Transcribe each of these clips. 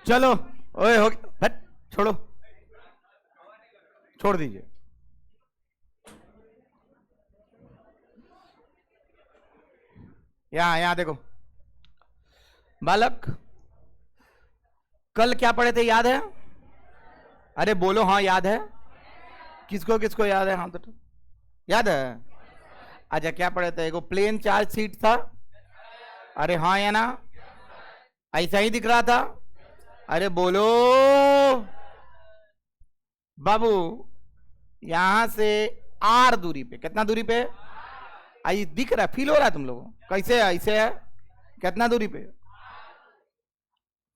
चलो ओए हो गया, हट छोड़ो, छोड़ दीजिए। यहां यहां देखो बालक, कल क्या पढ़े थे याद है? अरे बोलो हाँ याद है। किसको किसको याद है? हाँ तो याद है। अच्छा क्या पढ़े थे? एगो प्लेन चार्ज सीट था। अरे हाँ या ना? ऐसा ही दिख रहा था। अरे बोलो बाबू, यहां से आर दूरी पे, कितना दूरी पे? आई दिख रहा है, फील हो रहा है तुम लोगों को? कैसे है? ऐसे है? कितना दूरी पे?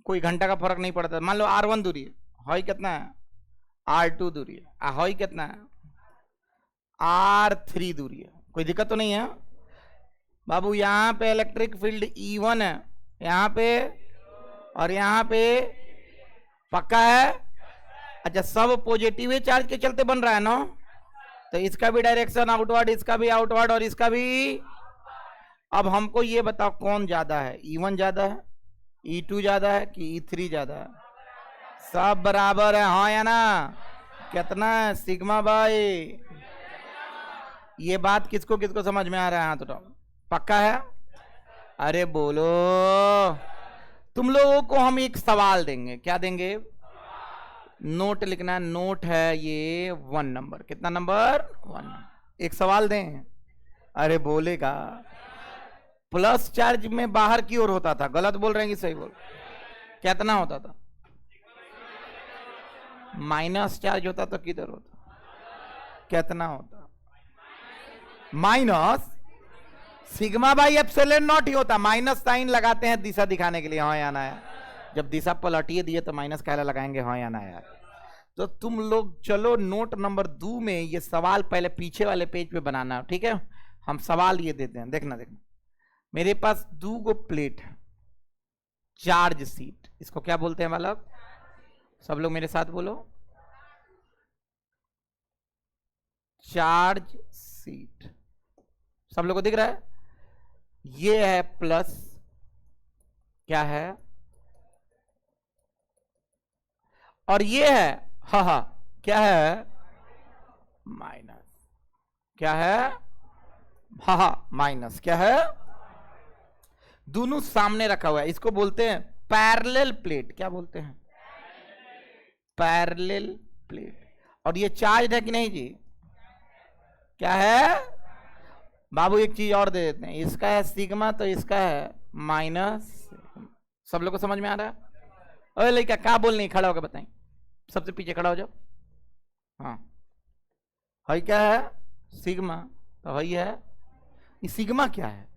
कोई घंटा का फर्क नहीं पड़ता। मान लो R1 दूरी है, हॉई कितना है? R2 दूरी है, हॉई कितना है? R3 दूरी है। कोई दिक्कत तो नहीं है बाबू? यहां पे इलेक्ट्रिक फील्ड E1 है, यहां पे और यहां पे पक्का है। अच्छा सब पॉजिटिव चार्ज के चलते बन रहा है ना, तो इसका भी डायरेक्शन आउटवर्ड, इसका भी आउटवर्ड और इसका भी। अब हमको ये बताओ कौन ज्यादा है? E1 ज्यादा है, E2 ज्यादा है कि E3 ज्यादा है? सब बराबर है, हाँ या ना? कितना है सिग्मा भाई? ये बात किसको किसको समझ में आ रहा है? हाँ तो पक्का है? अरे बोलो। तुम लोगों को हम एक सवाल देंगे। क्या देंगे? नोट लिखना है। नोट है ये 1 नंबर। कितना नंबर? 1 नंबर। एक सवाल दें? अरे बोलेगा। प्लस चार्ज में बाहर की ओर होता था। गलत बोल रहे हैं कि सही बोल? कितना होता था? माइनस चार्ज होता तो किधर होता? कितना होता? Minus sigma by epsilon naught ही होता। माइनस साइन लगाते हैं दिशा दिखाने के लिए, हाँ या ना यार? जब दिशा पलटिए दिए तो माइनस कहला लगाएंगे, हाँ या ना यार? तो तुम लोग चलो नोट नंबर 2 में ये सवाल पहले पीछे वाले पेज पे बनाना, ठीक है? हम सवाल ये देते हैं, देखना देखना। मेरे पास 2 गो प्लेट है, चार्ज सीट, इसको क्या बोलते हैं बालक? सब लोग मेरे साथ बोलो, चार्ज सीट। सब लोग को दिख रहा है? ये है प्लस, क्या है? और ये है हा क्या है? माइनस। क्या है? हा माइनस। क्या है? दोनों सामने रखा हुआ है, इसको बोलते हैं पैरेलल प्लेट। क्या बोलते हैं? Parallel plate. और ये चार्ज है कि नहीं जी? क्या है बाबू? एक चीज और दे देते हैं, इसका है सिग्मा तो इसका है माइनस। सब लोग को समझ में आ रहा है? अरे लड़का क्या बोलनी, खड़ा होकर बताएं, सबसे पीछे खड़ा हो जाओ। हाँ है क्या है? सिग्मा तो वही है। ये सिग्मा क्या है?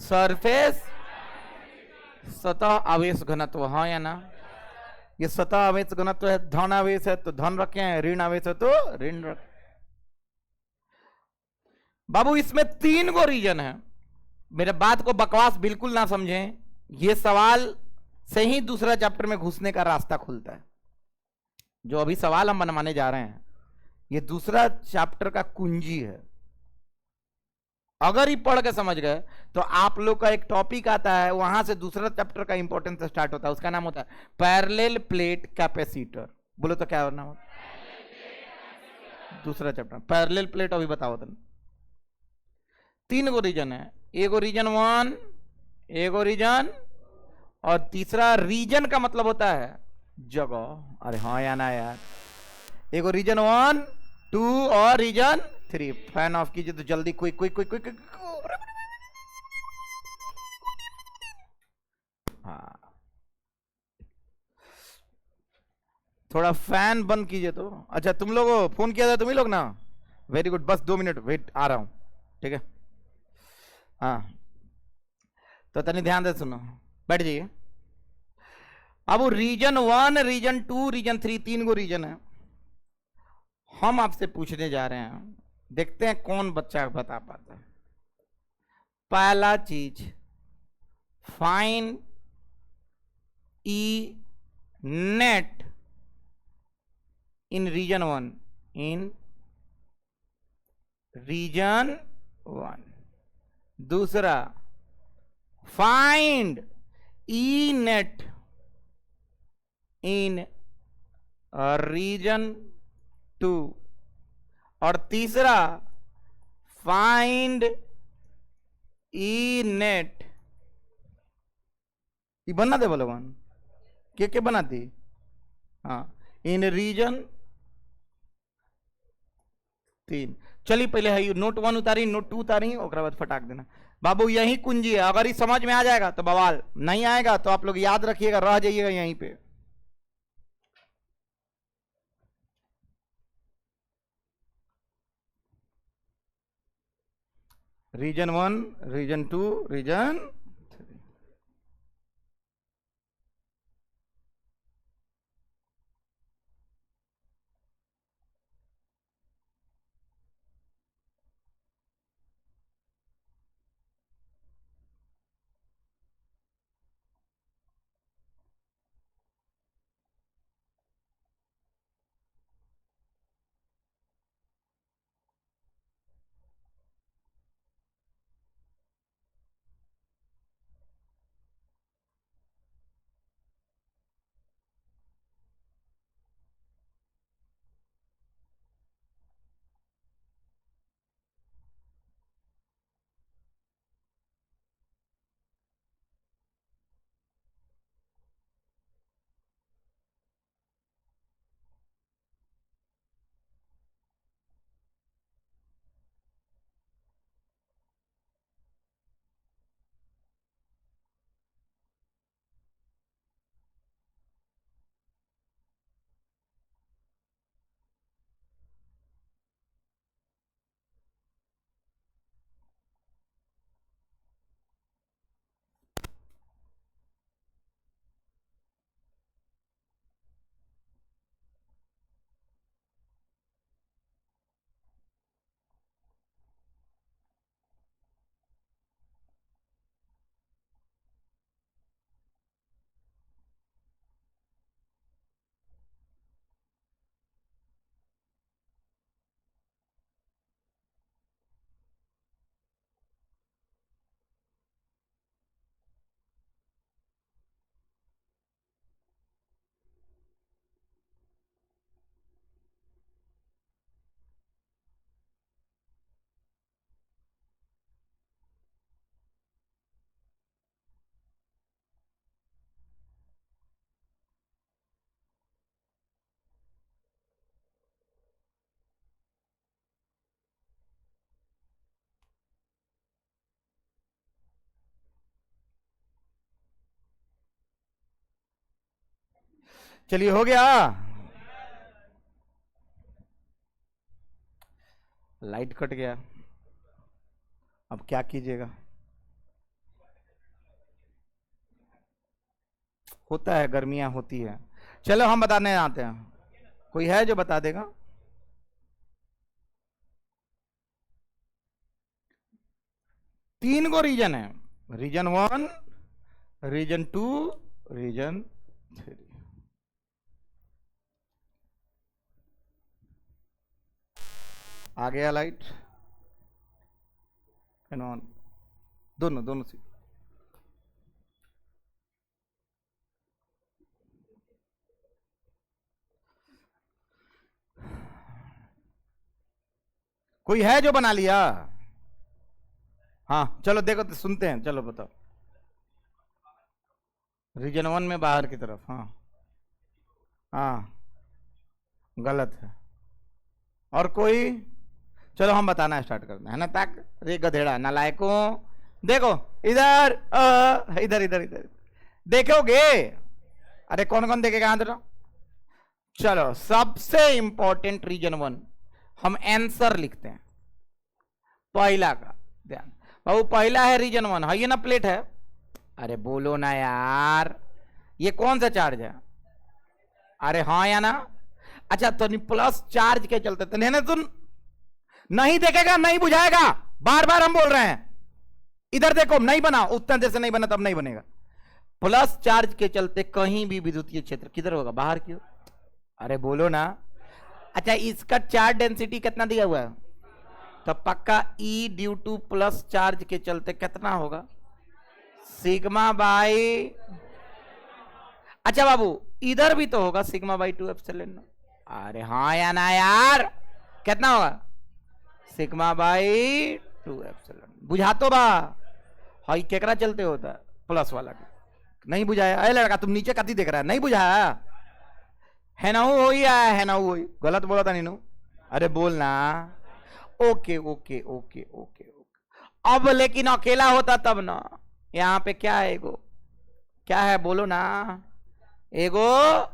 सरफेस सतह आवेश घनत्व, हाँ या ना? ये सतह आवेश घनत्व है, धन आवेश है तो धन रखे हैं, ऋण आवेश है तो ऋण रखें। बाबू इसमें 3 गो रीजन है। मेरे बात को बकवास बिल्कुल ना समझें, ये सवाल से ही दूसरा चैप्टर में घुसने का रास्ता खुलता है। जो अभी सवाल हम बनवाने जा रहे हैं ये दूसरा चैप्टर का कुंजी है। अगर ही पढ़ के समझ गए तो आप लोग का एक टॉपिक आता है, वहां से दूसरा चैप्टर का इंपॉर्टेंस स्टार्ट होता है। उसका नाम होता है पैरेलल प्लेट कैपेसिटर। बोलो तो क्या नाम होता? दूसरा चैप्टर पैरेलल प्लेट। अभी बताओ तुम। 3 गो रीजन है, एगो रीजन 1, एगो रीजन, और तीसरा रीजन का मतलब होता है जगह। अरे हाँ या ना यार? एगो रीजन 1, 2 और रीजन 3। फैन ऑफ कीजिए तो जल्दी, क्विक क्विक क्विक क्विक। हाँ थोड़ा फैन बंद कीजिए तो। अच्छा तुम लोगों फोन किया था, तुम ही लोग ना? वेरी गुड, बस 2 मिनट वेट, आ रहा हूं, ठीक है? हाँ तो तनी ध्यान से सुनो, बैठ जाइए। अब रीजन 1, रीजन 2, रीजन 3, 3 गो रीजन है। हम आपसे पूछने जा रहे हैं, देखते हैं कौन बच्चा बता पाता है। पहला चीज, फाइंड ई नेट इन रीजन 1, इन रीजन 1। दूसरा, फाइंड ई नेट इन रीजन 2, और तीसरा फाइंड ई नेट, ये बना दे बोलो वन के बनाती। हाँ, इन रीजन 3। चलिए पहले है नोट 1 उतारी, नोट 2 उतारी, और बाद फटाक देना बाबू। यही कुंजी है, अगर ये समझ में आ जाएगा तो बवाल, नहीं आएगा तो आप लोग याद रखिएगा, रह जाइएगा यहीं पे। Reason 1, reason 2, reason 3। चलिए हो गया। लाइट कट गया, अब क्या कीजिएगा, होता है, गर्मियां होती है। चलो हम बताने आते हैं, कोई है जो बता देगा? तीन को रीजन है, रीजन 1, रीजन 2, रीजन 3। आ गया लाइट, ऑन, दोनों दोनों से। कोई है जो बना लिया? हाँ चलो देखो तो सुनते हैं, चलो बताओ। रीजन 1 में बाहर की तरफ, हाँ हाँ गलत है। और कोई? चलो हम बताना स्टार्ट करते हैं ना, तक रे गधेड़ा नालायकों, देखो इधर इधर इधर इधर देखोगे। अरे कौन कौन देखेगा हाथ उठाओ। चलो सबसे इंपॉर्टेंट रीजन 1, हम आंसर लिखते हैं पहला का, ध्यान बाबू, पहला है रीजन 1, है ये ना प्लेट है। अरे बोलो ना यार, ये कौन सा चार्ज है? अरे हाँ या ना? अच्छा तो प्लस चार्ज के चलते तो नहीं, तुम नहीं देखेगा, नहीं बुझाएगा, बार बार हम बोल रहे हैं, इधर देखो, नहीं बना, उतना देर से नहीं बना, तब नहीं बनेगा। प्लस चार्ज के चलते कहीं भी विद्युतीय क्षेत्र किधर होगा? बाहर की ओर। अरे बोलो ना। अच्छा इसका चार्ज डेंसिटी कितना दिया हुआ है? तो पक्का E due two plus charge के चलते कितना होगा? सिग्मा बाई, अच्छा बाबू इधर भी तो होगा सिग्मा बाई 2 एप्सिलॉन नॉट। अरे हाँ या ना यार, कितना होगा सिग्मा बाई 2 एप्सिलॉन। बुझा तो बा हाई केकरा चलते होता प्लस वाला का। नहीं बुझाया? अरे लड़का तुम नीचे कति देख रहा है, नहीं बुझाया है ना? हो ही आया है ना, हो ही गलत बोला था नीनू। अरे बोलना okay okay okay okay okay. अब लेकिन अकेला होता तब ना। यहाँ पे क्या है एगो, क्या है बोलो ना? एगो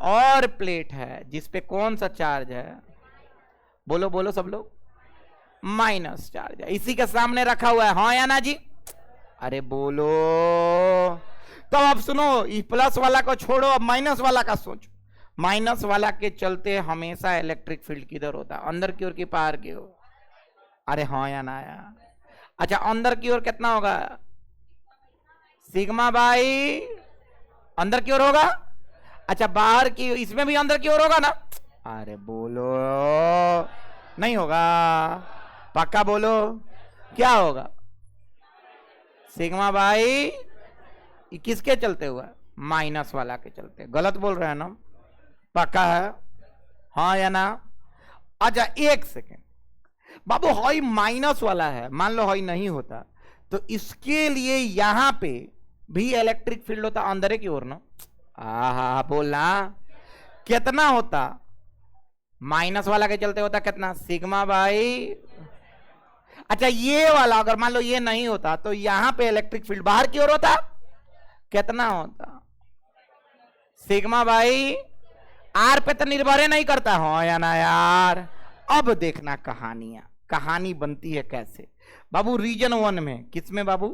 और प्लेट है जिसपे कौन सा चार्ज है? बोलो बोलो सब लोग। माइनस चार्ज है, इसी के सामने रखा हुआ है, हाँ या ना जी? अरे बोलो। तो अब सुनो, इस प्लस वाला को छोड़ो, अब माइनस वाला का सोचो। माइनस वाला के चलते हमेशा इलेक्ट्रिक फील्ड किधर होता है? अंदर की ओर की बाहर की ओर? अरे हाँ या ना यार? अच्छा अंदर की ओर कितना होगा? सिग्मा बाई अंदर की ओर होगा। अच्छा बाहर की, इसमें भी अंदर की ओर होगा ना? अरे बोलो, नहीं होगा? पक्का बोलो, क्या होगा? सिग्मा बाई किसके चलते हुआ? माइनस वाला के चलते। गलत बोल रहे हैं ना? पक्का है? हाँ या ना? अच्छा एक सेकेंड बाबू, हॉई माइनस वाला है, मान लो हॉई नहीं होता तो इसके लिए यहां पे भी इलेक्ट्रिक फील्ड होता अंदर की ओर ना? आहा बोलना कितना होता? माइनस वाला के चलते होता कितना? Sigma by. अच्छा ये वाला अगर मान लो ये नहीं होता तो यहां पे इलेक्ट्रिक फील्ड बाहर की ओर होता, कितना होता? सिग्मा बाई आर पे तो निर्भर नहीं करता, हाँ या ना यार? अब देखना कहानियां, कहानी बनती है कैसे बाबू। रीजन 1 में किसमें बाबू?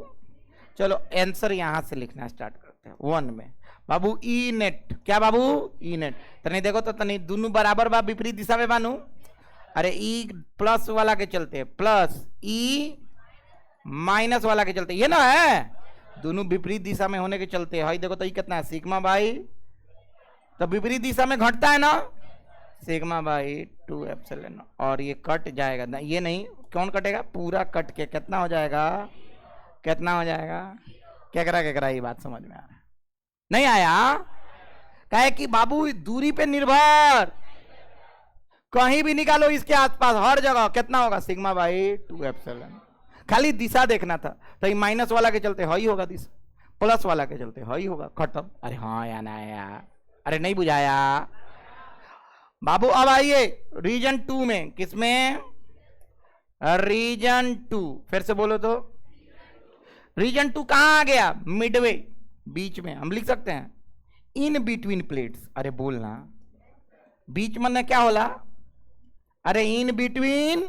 चलो आंसर यहां से लिखना स्टार्ट करते हैं। 1 में बाबू ई नेट, क्या बाबू? E net. तनी देखो तो तनी दोनों बराबर बा, विपरीत दिशा में बानू। अरे ई प्लस वाला के चलते प्लस, ई माइनस वाला के चलते, ये ना है दोनों विपरीत दिशा में होने के चलते। हाई देखो तो ये कितना है? सिग्मा बाई, तो विपरीत दिशा में घटता है ना? Sigma by 2 epsilon. और ये कट जाएगा ना, ये नहीं, कौन कटेगा? पूरा कट के कितना हो जाएगा? कितना हो जाएगा? केकरा ये बात समझ में आ रहा है? नहीं आया? कहे कि बाबू दूरी पे निर्भर, कहीं भी निकालो इसके आसपास हर जगह कितना होगा? Sigma by 2 epsilon. खाली दिशा देखना था, तो ये माइनस वाला के चलते हाई होगा दिशा, प्लस वाला के चलते हाई होगा, खत्म। अरे हाँ या ना यार? अरे नहीं बुझाया बाबू? अब आइए रीजन 2 में, किसमें? रीजन 2, फिर से बोलो तो। रीजन 2 कहां आ गया? मिडवे, बीच में। हम लिख सकते हैं इन बिटवीन प्लेट्स। अरे बोलना बीच में क्या होला? अरे इन बिटवीन,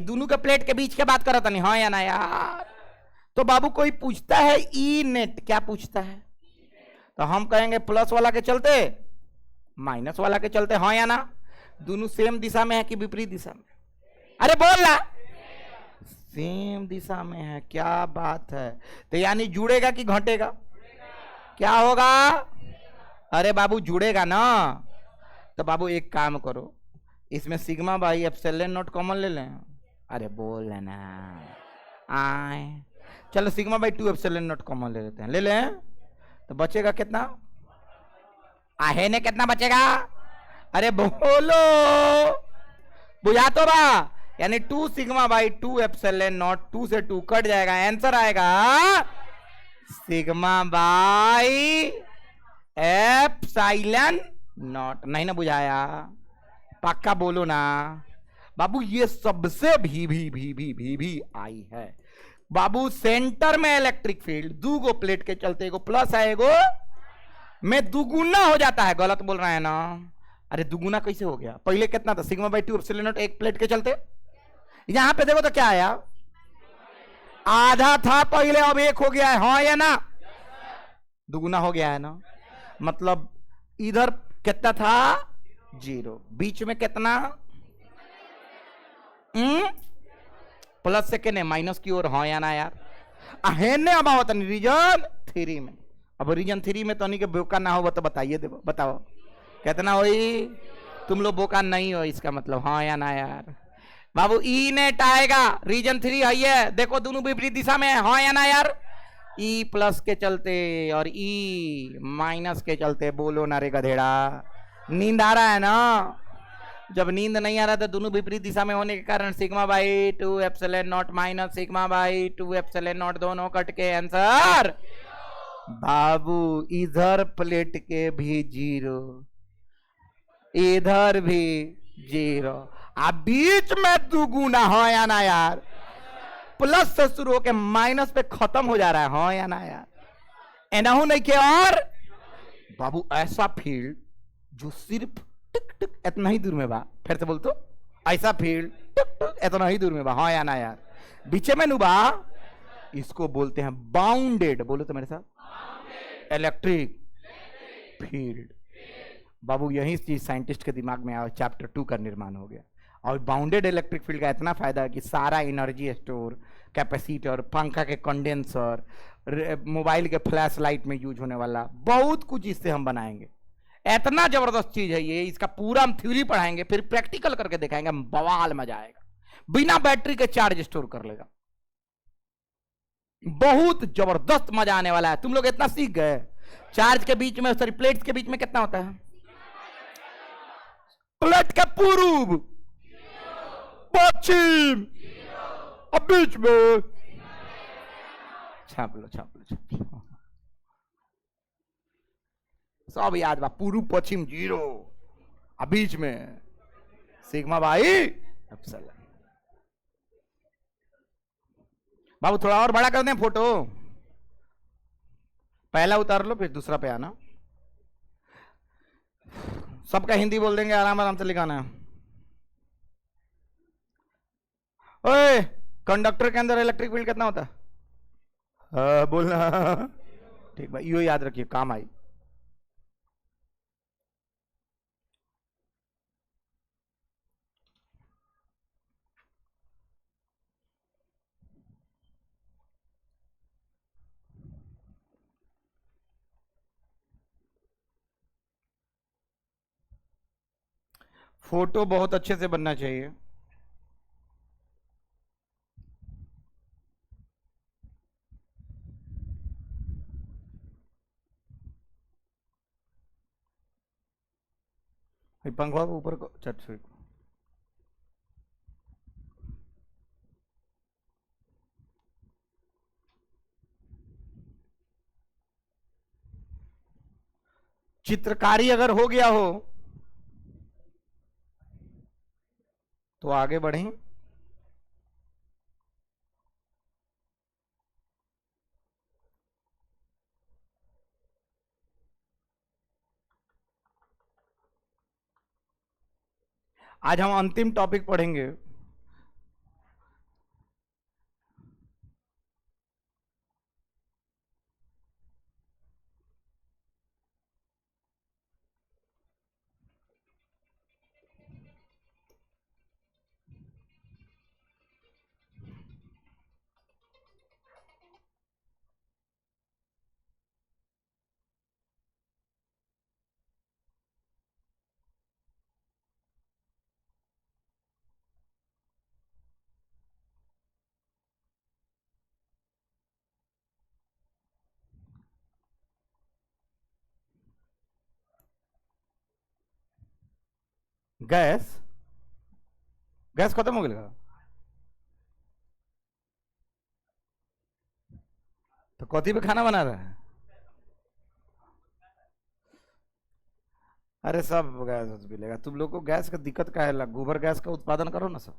दोनों के प्लेट के बीच के बात करता नहीं, हाँ या ना यार? तो बाबू कोई पूछता है ई नेट, क्या पूछता है? तो हम कहेंगे प्लस वाला के चलते माइनस वाला के चलते, हाँ या ना? दोनों सेम दिशा में है कि विपरीत दिशा में? अरे बोलना सेम दिशा में है, क्या बात है। तो यानी जुड़ेगा कि घटेगा? क्या होगा? अरे बाबू जुड़ेगा ना। तो बाबू एक काम करो, इसमें sigma by epsilon not common ले लें। अरे बोल लेना आए, चलो sigma by 2 epsilon not common ले लेते हैं, ले लें। तो बचेगा कितना? आहे ने कितना बचेगा? अरे बोलो, बुझा तो बा। यानी 2 सिग्मा बाई 2 एप्सिलॉन नॉट, 2 से 2 कट जाएगा, आंसर आएगा सिग्मा बाई एप्सिलॉन नॉट। नहीं ना बुझाया? पक्का बोलो ना बाबू। ये सबसे भी आई है बाबू। सेंटर में इलेक्ट्रिक फील्ड दो गो प्लेट के चलते, एगो प्लस है एगो में दुगुना हो जाता है। गलत बोल रहा है ना? अरे दुगुना कैसे हो गया? पहले कितना था? सिग्मा बाई 2 एप्सिलॉन नॉट एक प्लेट के चलते। यहां पे देखो तो क्या आया? आधा था पहले, अब एक हो गया है, हाँ या ना? दुगुना हो गया है ना? मतलब इधर कितना था? 0, बीच में कितना? प्लस से कितने? माइनस की ओर, हाँ या ना यार? अहेने अब आवत रीजन 3 में। अब रीजन 3 में तो नहीं के बोका ना हो तो बताइए, देखो बताओ कितना होई? तुम लोग बोका नहीं हो, इसका मतलब हाँ या ना यार? बाबू ई नेट आएगा, रीजन 3 है, देखो दोनों विपरीत दिशा में है, हाँ या ना यार? ई प्लस के चलते और ई माइनस के चलते, बोलो ना रे गधेड़ा, नींद आ रहा है ना? जब नींद नहीं आ रहा था दोनों विपरीत दिशा में होने के कारण sigma by 2 epsilon not minus sigma by 2 epsilon not, दोनों कट के आंसर बाबू इधर प्लेट के भी जीरो, इधर भी जीरो, अब बीच में दुगुना हो या ना यार? प्लस से शुरू होकर माइनस पे खत्म हो जा रहा है, हो या ना यार? एनाहू नहीं के और बाबू ऐसा फील्ड जो सिर्फ टिक टिक इतना ही दूर में बा, फिर से बोल तो, ऐसा फील्ड टिक टिक इतना ही दूर में बा, हाँ या ना यार? बीचे में नुबा, इसको बोलते हैं बाउंडेड, बोलो तो मेरे साथ, इलेक्ट्रिक फील्ड। बाबू यही चीज साइंटिस्ट के दिमाग में आया, चैप्टर 2 का निर्माण हो गया। और बाउंडेड इलेक्ट्रिक फील्ड का इतना फायदा है कि सारा एनर्जी स्टोर, कैपेसिटर, पंखा के कंडेंसर, मोबाइल के फ्लैश लाइट में यूज होने वाला बहुत कुछ इससे हम बनाएंगे। इतना जबरदस्त चीज है ये, इसका पूरा हम थ्योरी पढ़ाएंगे, फिर प्रैक्टिकल करके दिखाएंगे, बवाल मजा आएगा। बिना बैटरी के चार्ज स्टोर कर लेगा, बहुत जबरदस्त मजा आने वाला है। तुम लोग इतना सीख गए, चार्ज के बीच में, सॉरी प्लेट्स के बीच में कितना होता है? प्लेट का पूर्व, पश्चिम, अब बीच में, छाप लो छाप लो छाप लो, सब याद बा, पूर्व पश्चिम जीरो, अब बीच में सिग्मा बाई एप्सिलॉन। बाबू थोड़ा और बड़ा कर दें फोटो, पहला उतार लो फिर दूसरा पे आना, सबका हिंदी बोल देंगे, आराम आराम से लिखाना है। ओए, कंडक्टर के अंदर इलेक्ट्रिक फील्ड कितना होता है? बोलना ठीक भाई, यो याद रखिए, काम आई। फोटो बहुत अच्छे से बनना चाहिए। पंखा को ऊपर को चट से, चित्रकारी अगर हो गया हो तो आगे बढ़ें। आज हम अंतिम टॉपिक पढ़ेंगे, गैस, गैस खत्म हो गया तो कथी पे खाना बना रहा है? अरे सब गैस मिलेगा, तुम लोग को गैस का दिक्कत क्या है? गोबर गैस का उत्पादन करो ना सब,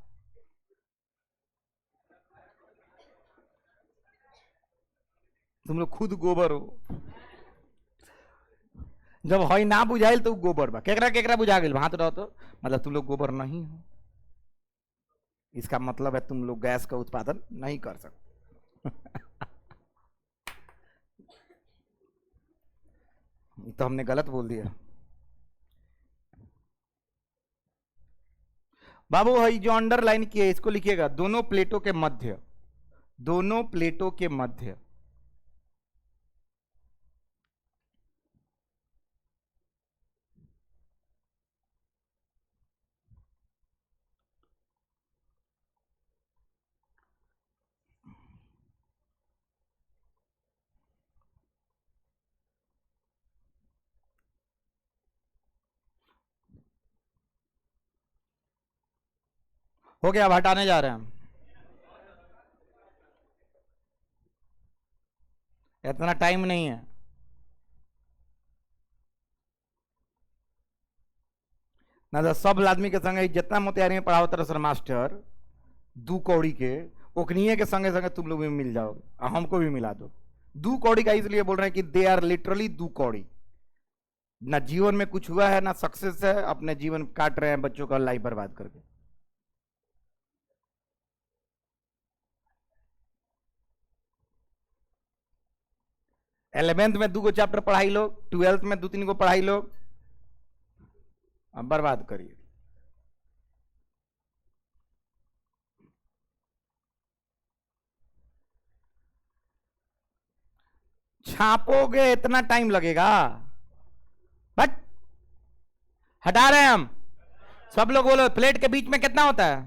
तुम लोग खुद गोबर हो। जब हई ना बुझाइल तो गोबर बा, केकरा केकरा बुझा गेल, हाथ रहो तो, मतलब तुम लोग गोबर नहीं हो, इसका मतलब है तुम लोग गैस का उत्पादन नहीं कर सकते। तो हमने गलत बोल दिया। बाबू हई जो अंडरलाइन किया इसको लिखिएगा, दोनों प्लेटों के मध्य, दोनों प्लेटों के मध्य, हो गया, अब हटाने जा रहे हैं हम। इतना टाइम नहीं है। ना तो सब आदमी के संगे जितना मोतिहारी में पढ़ाओ तरह सर मास्टर दू कौड़ी के ओकनीय के संगे संगे तुम लोग भी मिल जाओगे, और हमको भी मिला दो। दू कौड़ी का इसलिए बोल रहे हैं कि दे आर लिटरली दू कौड़ी। ना जीवन में कुछ हुआ है ना सक्सेस है, अपने जीवन काट रहे हैं बच्चों का लाइफ बर्बाद करके। इलेवेंथ में 2 को चैप्टर पढ़ाई लो, 12th में 2-3 को पढ़ाई लो, अब बर्बाद करिए। छापोगे इतना टाइम लगेगा, बट हटा रहे हैं हम। सब लोग बोलो प्लेट के बीच में कितना होता है?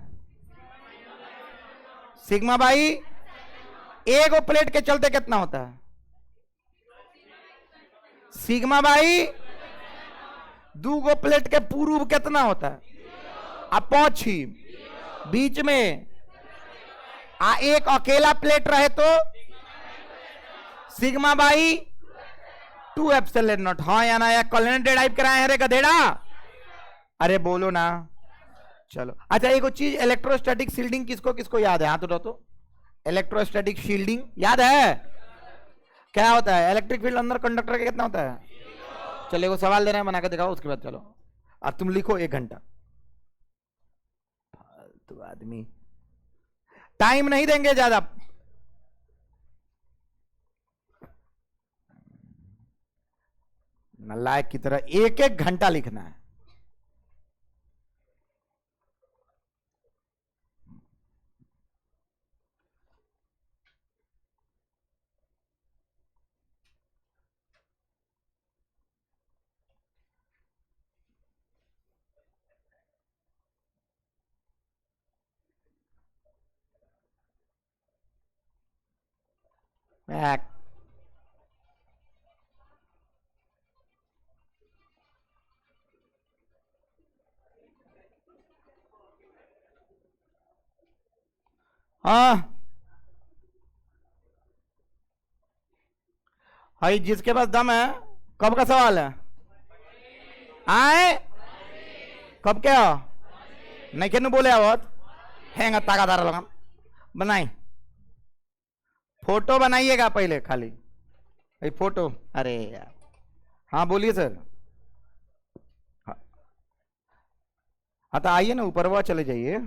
Sigma by. एक प्लेट के चलते कितना होता है? Sigma by. 2 गो प्लेट के पूर्व कितना होता है? अब पश्चिम। बीच में एक अकेला प्लेट रहे तो सिग्मा बाई 2 एप्सिलॉन नॉट। हाँ या ना, या कैलकुलेटर टाइप कराए हैं रे गधेड़ा? अरे बोलो ना। चलो अच्छा, एक चीज इलेक्ट्रोस्टैटिक शील्डिंग किसको किसको याद है? हाथ उठाओ तो। इलेक्ट्रोस्टैटिक शील्डिंग याद है? क्या होता है? इलेक्ट्रिक फील्ड अंदर कंडक्टर का कितना होता है? चलो वो सवाल दे रहे हैं, बना के दिखाओ, उसके बाद चलो अब तुम लिखो 1 घंटा। फालतू आदमी, टाइम नहीं देंगे ज्यादा। नालायक की तरह 1-1 घंटा लिखना है। हाँ भाई, जिसके पास दम है। कब का सवाल है? आए कब क्या नहीं कहने बोले आवत हैंगा ताकादार लगा बनाई। फोटो बनाइएगा पहले खाली भाई, फोटो। अरे यार, हाँ बोलिए सर। हाँ हाँ, तो आइए ना ऊपर, वह चले जाइए।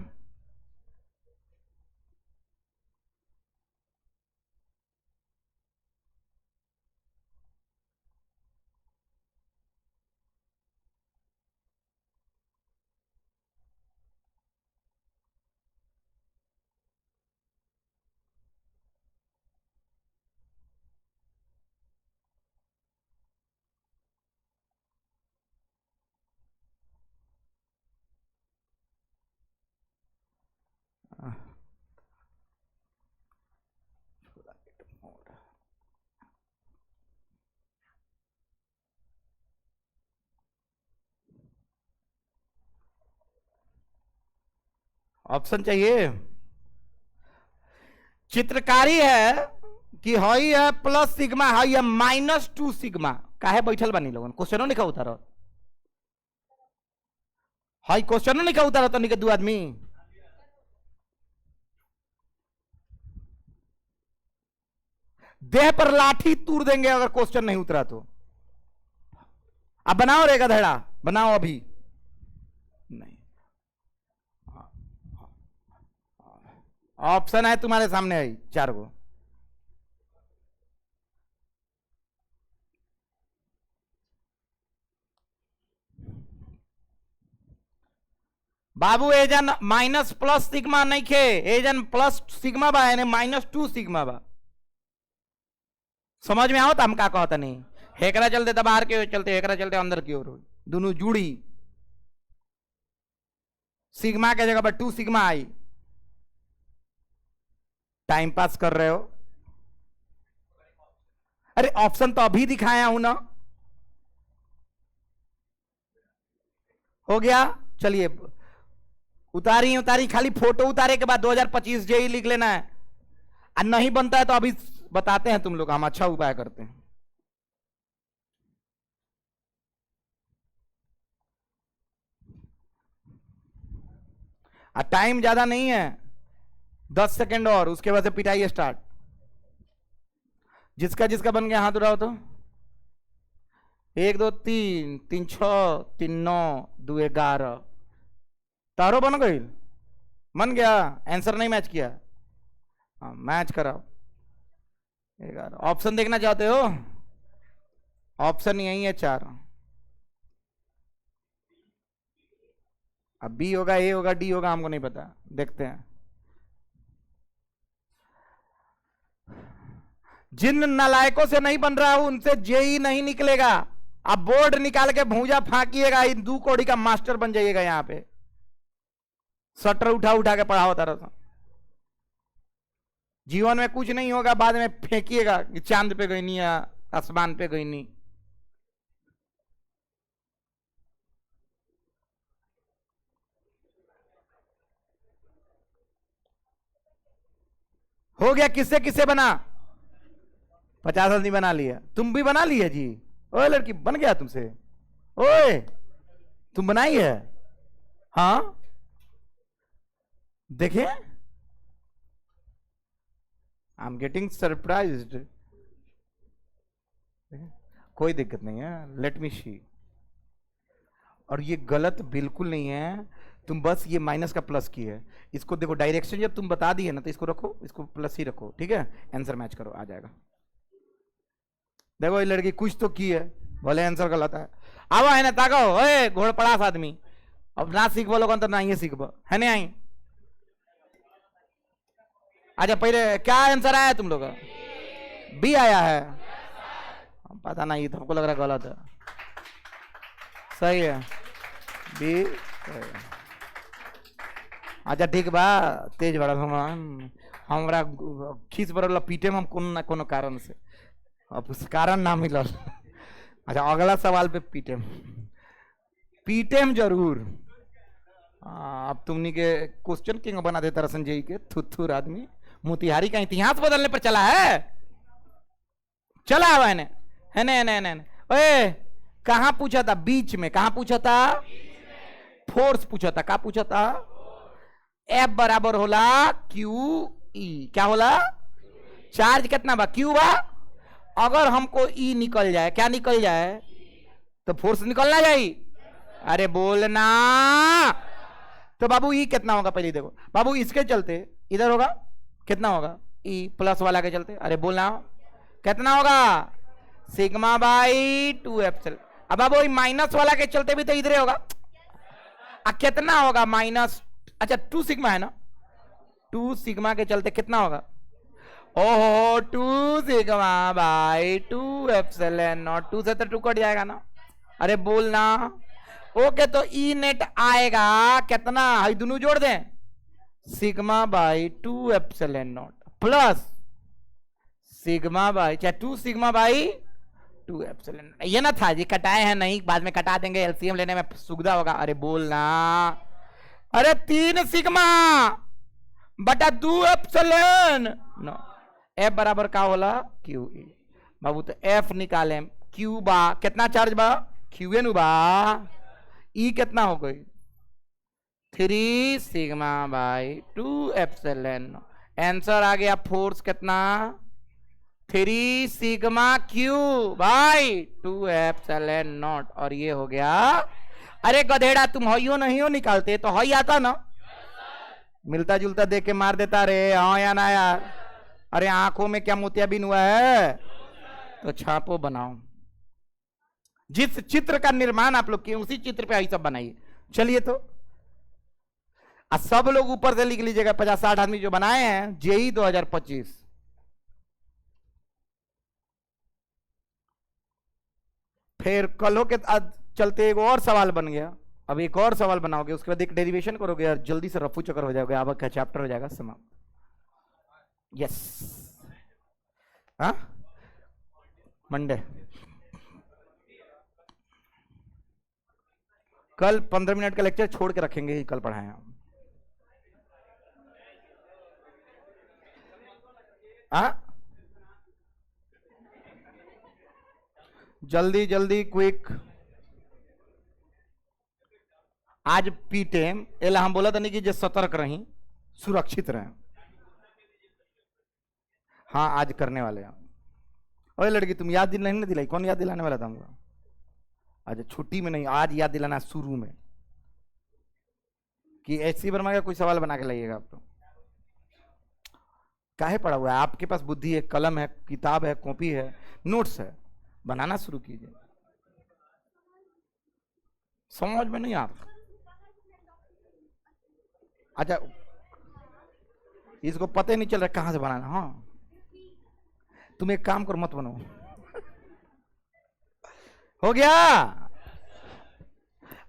ऑप्शन चाहिए? चित्रकारी है कि हई है प्लस सिग्मा, हई है -2 सिग्मा। काहे बैठल बनी लोगन? क्वेश्चनो नहीं उतारो। हई क्वेश्चनो नहीं उतारो तो नहीं के 2 आदमी। देह पर लाठी तूर देंगे अगर क्वेश्चन नहीं उतरा तो। अब बनाओ रे गधेड़ा, बनाओ अभी। नहीं, ऑप्शन है तुम्हारे सामने है 4 गो। बाबू एजन माइनस प्लस सिग्मा नहीं खे, एजन प्लस सिग्मा बा यानी -2 सिग्मा बा। समझ में आओ तो हम का कहता नहीं। हेकरा चलते तो बाहर की ओर चलते, हेकरा चलते अंदर की ओर, दोनों जुड़ी। सिग्मा के जगह पर 2 सिग्मा आई। टाइम पास कर रहे हो? अरे ऑप्शन तो अभी दिखाया हूं ना। हो गया, चलिए उतारी उतारी, खाली फोटो उतारे के बाद 2025 जेई लिख लेना है। और नहीं बनता है तो अभी बताते हैं तुम लोग, हम अच्छा उपाय करते हैं। टाइम ज्यादा नहीं है, 10 सेकंड और, उसके बाद से पिटाई स्टार्ट। जिसका जिसका बन गया हाथ उठाओ तो। 1 2 3 3 6 3 9 2 11। तारो बन गई, बन गया। आंसर नहीं मैच किया, हाँ मैच कराओ। 11 ऑप्शन देखना चाहते हो? ऑप्शन यही है 4। अब बी होगा, ए होगा, डी होगा, हमको नहीं पता, देखते हैं। जिन नालायकों से नहीं बन रहा उनसे जेई नहीं निकलेगा। अब बोर्ड निकाल के भूजा फांकिएगा, हिंदू कोड़ी का मास्टर बन जाइएगा। यहां पे शटर उठा उठा के पढ़ाओ तरह। जीवन में कुछ नहीं होगा, बाद में फेंकिएगा कि चांद पे गई नहीं या आसमान पे गई नहीं। हो गया, किससे किससे बना? 50 आदमी बना लिया, तुम भी बना लिया जी। ओए लड़की बन गया तुमसे, ओए तुम बनाई है? हाँ देखिए, आई एम गेटिंग सरप्राइज्ड। कोई दिक्कत नहीं है, लेट मी सी। और ये गलत बिल्कुल नहीं है, तुम बस ये माइनस का प्लस की है। इसको देखो, डायरेक्शन जब तुम बता दी है ना, तो इसको रखो, इसको प्लस ही रखो, ठीक है। आंसर मैच करो, आ जाएगा। देखो ये लड़की कुछ तो की है, भले आंसर गलत है। अब है ना, ताको ओए घोड़ पड़ास आदमी, अब ना सीख बोलो तो ना ये सीख है नहीं आई। अच्छा पहले क्या आंसर आया तुम लोग का? बी आया है, पता नहीं, तो हमको लग रहा गलत है। सही है, बी। अच्छा ठीक बा, तेज बड़ा हमरा खींच बरल पीटे में हम कोनो ना कोनो कारण से, अब उस कारण ना मिलल। अच्छा अगला सवाल पे पीटेम, पीटेम जरूर। अब तुमनी के क्वेश्चन किंग बना देता रसन जी के थुथुर आदमी। मोतिहारी का इतिहास बदलने पर चला है, चला है ने, है ने। ओए कहां पूछा था? बीच में। कहां पूछा था? फोर्स पूछा था। कहा पूछा था? एफ बराबर होला क्यू ई। क्या होला? चार्ज कितना बा? क्यू बा। अगर हमको ई निकल जाए, क्या निकल जाए? तो फोर्स निकलना जाए। अरे बोलना। तो बाबू ई कितना होगा? पहले देखो बाबू, इसके चलते इधर होगा कितना होगा? ई प्लस वाला के चलते, अरे बोलना कितना होगा? Sigma by 2 epsilon. अब बाबू माइनस वाला के चलते भी तो इधर होगा। कितना होगा? माइनस, अच्छा 2 सिग्मा है ना, 2 सिग्मा के चलते कितना होगा? ओहो 2 सिग्मा बाई 2 एप्सिलॉन नॉट। 2 से तो 2 कट जाएगा ना। अरे बोलना। ओके तो ई नेट आएगा कितना? हाई दोनों जोड़ दें, sigma by 2 epsilon not plus sigma by, चाहे 2 सिग्मा बाई 2 एप्सिलॉन। ये ना था जी, कटाए हैं नहीं, बाद में कटा देंगे, एलसीएम लेने में सुविधा होगा। अरे बोलना। अरे 3 सिग्मा बटा 2 एप्सिलॉन नो। एफ बराबर का होला? Q E. बाबू तो एफ निकाले, क्यू बा कितना चार्ज बा? क्यू एन बा। ई कितना हो गई? 3 सिग्मा बाई 2 एप्सिलॉन। आंसर आ गया फोर्स कितना? 3 sigma Q by 2 epsilon not. और ये हो गया। अरे गधेड़ा, तुम हइयो नहीं हो निकालते तो हई आता ना, मिलता जुलता देख के मार देता रे। हाँ या ना यार? अरे आंखों में क्या मोतियाबिंद हुआ है? तो छापो बनाओ। जिस चित्र का निर्माण आप लोग किए उसी चित्र पे आई सब बनाइए। चलिए तो सब लोग ऊपर से लिख लीजिएगा, 50-60 आदमी जो बनाए हैं जेई 2025। फिर कल के चलते एक और सवाल बन गया। अब एक और सवाल बनाओगे, उसके बाद एक डेरिवेशन करोगे और जल्दी से रफू चक्कर हो जाओगे, आपका चैप्टर हो जाएगा समाप्त। यस हाँ, मंडे कल 15 मिनट का लेक्चर छोड़ के रखेंगे, कल पढ़ाएं हम। आ जल्दी जल्दी क्विक। आज पीटे एला हम बोला था नहीं कि जो सतर्क रही, सुरक्षित रहें। हाँ आज करने वाले हैं। ओए लड़की तुम याद दिला नहीं दिलाई, कौन याद दिलाने वाला था हमको? अच्छा छुट्टी में नहीं, आज याद दिलाना शुरू में कि एचसी वर्मा का कोई सवाल बना के लाइएगा आप। तो काहे पड़ा हुआ है आपके पास? बुद्धि है, कलम है, किताब है, कॉपी है, नोट्स है, बनाना शुरू कीजिए। समझ में नहीं आता। अच्छा इसको पता ही नहीं चल रहा कहां से बनाना। हाँ तुम एक काम करो, मत बनो। हो गया?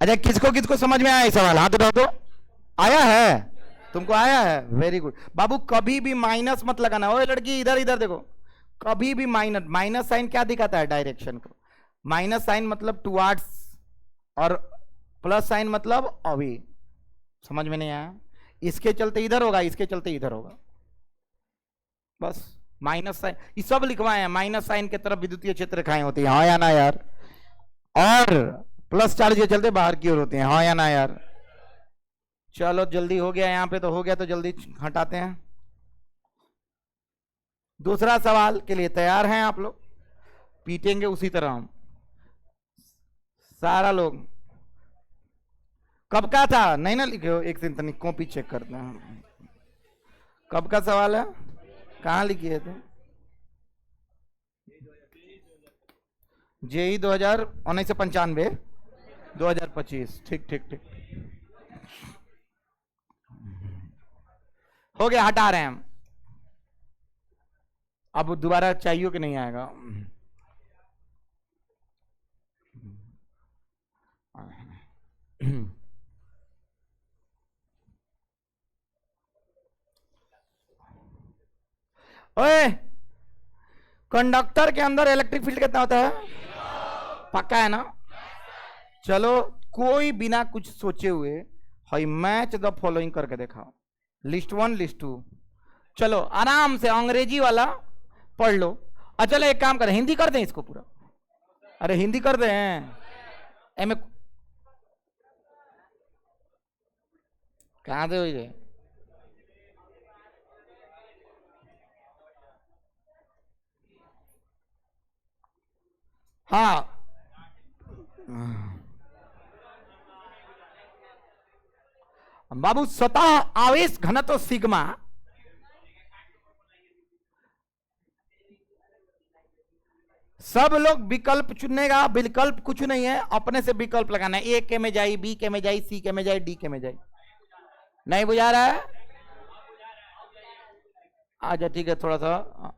अच्छा किसको किसको समझ में आया ये सवाल? हाथ उठाओ तो। आया है? तुमको आया है? वेरी गुड बाबू। कभी भी माइनस मत लगाना। ओए लड़की इधर इधर देखो, कभी भी माइनस, माइनस साइन क्या दिखाता है? डायरेक्शन को। माइनस साइन मतलब टुवार्ड्स, और प्लस साइन मतलब अवे। समझ में नहीं आया? इसके चलते इधर होगा, इसके चलते इधर होगा, बस। माइनस साइन ये सब लिखवाए हैं, माइनस साइन के तरफ विद्युतीय क्षेत्र रेखाएं होती हैं, हाँ या ना यार? और प्लस चार्ज के चलते बाहर की ओर होते हैं, हाँ या ना यार? चलो जल्दी हो गया, यहां पे तो हो गया, तो जल्दी हटाते हैं। दूसरा सवाल के लिए तैयार हैं आप लोग? पीटेंगे उसी तरह हम सारा लोग। कब का था? नहीं ना लिखे हो? एक दिन तनिक कॉपी चेक करते हैं। कब का सवाल है? कहाँ लिखिए थे? जेई 1995 2025। ठीक ठीक ठीक हो गया, हटा रहे हैं हम। अब दोबारा चाहिए कि नहीं आएगा? ओए कंडक्टर के अंदर इलेक्ट्रिक फील्ड कितना होता है? पक्का है ना? चलो कोई बिना कुछ सोचे हुए हाई मैच द फॉलोइंग करके देखा। List 1 list 2। चलो आराम से अंग्रेजी वाला पढ़ लो। अच्छा चलो एक काम करें, हिंदी कर दें इसको पूरा। अरे हिंदी कर दें एम कहाँ दे हुई? हाँ बाबू सतह आवेश घनत्व सिग्मा। सब लोग विकल्प चुनेगा, विकल्प कुछ नहीं है, अपने से विकल्प लगाना है। ए के में जाई, बी के में जाई, सी के में जाई, डी के में जाई। नहीं बुझा रहा है? अच्छा ठीक है, थोड़ा सा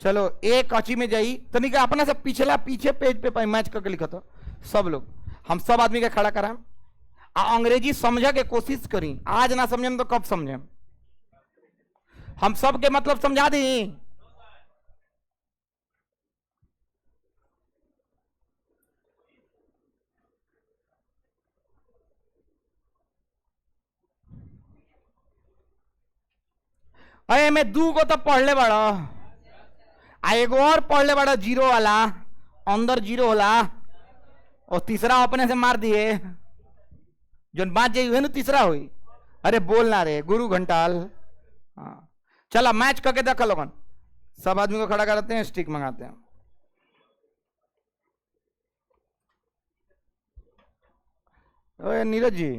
चलो एक कॉची में जाई तनिक अपने से पिछला पीछे पेज पे मैच करके लिखा था सब लोग। हम सब आदमी का खड़ा करा अंग्रेजी समझा के कोशिश करी। आज ना समझे तो कब समझे? हम सब के मतलब समझा दी। अरे मैं दू को तो पढ़ ले बड़ा, आ एगो और पढ़ ले बड़ा जीरो वाला, अंदर जीरो होला, और तीसरा अपने से मार दिए जो बात जाई हुए ना तीसरा हुई। अरे बोलना रे गुरु घंटाल। हाँ चला मैच करके देखा लोगन। सब आदमी को खड़ा कराते हैं, स्टिक मंगाते हैं। ओए नीरज जी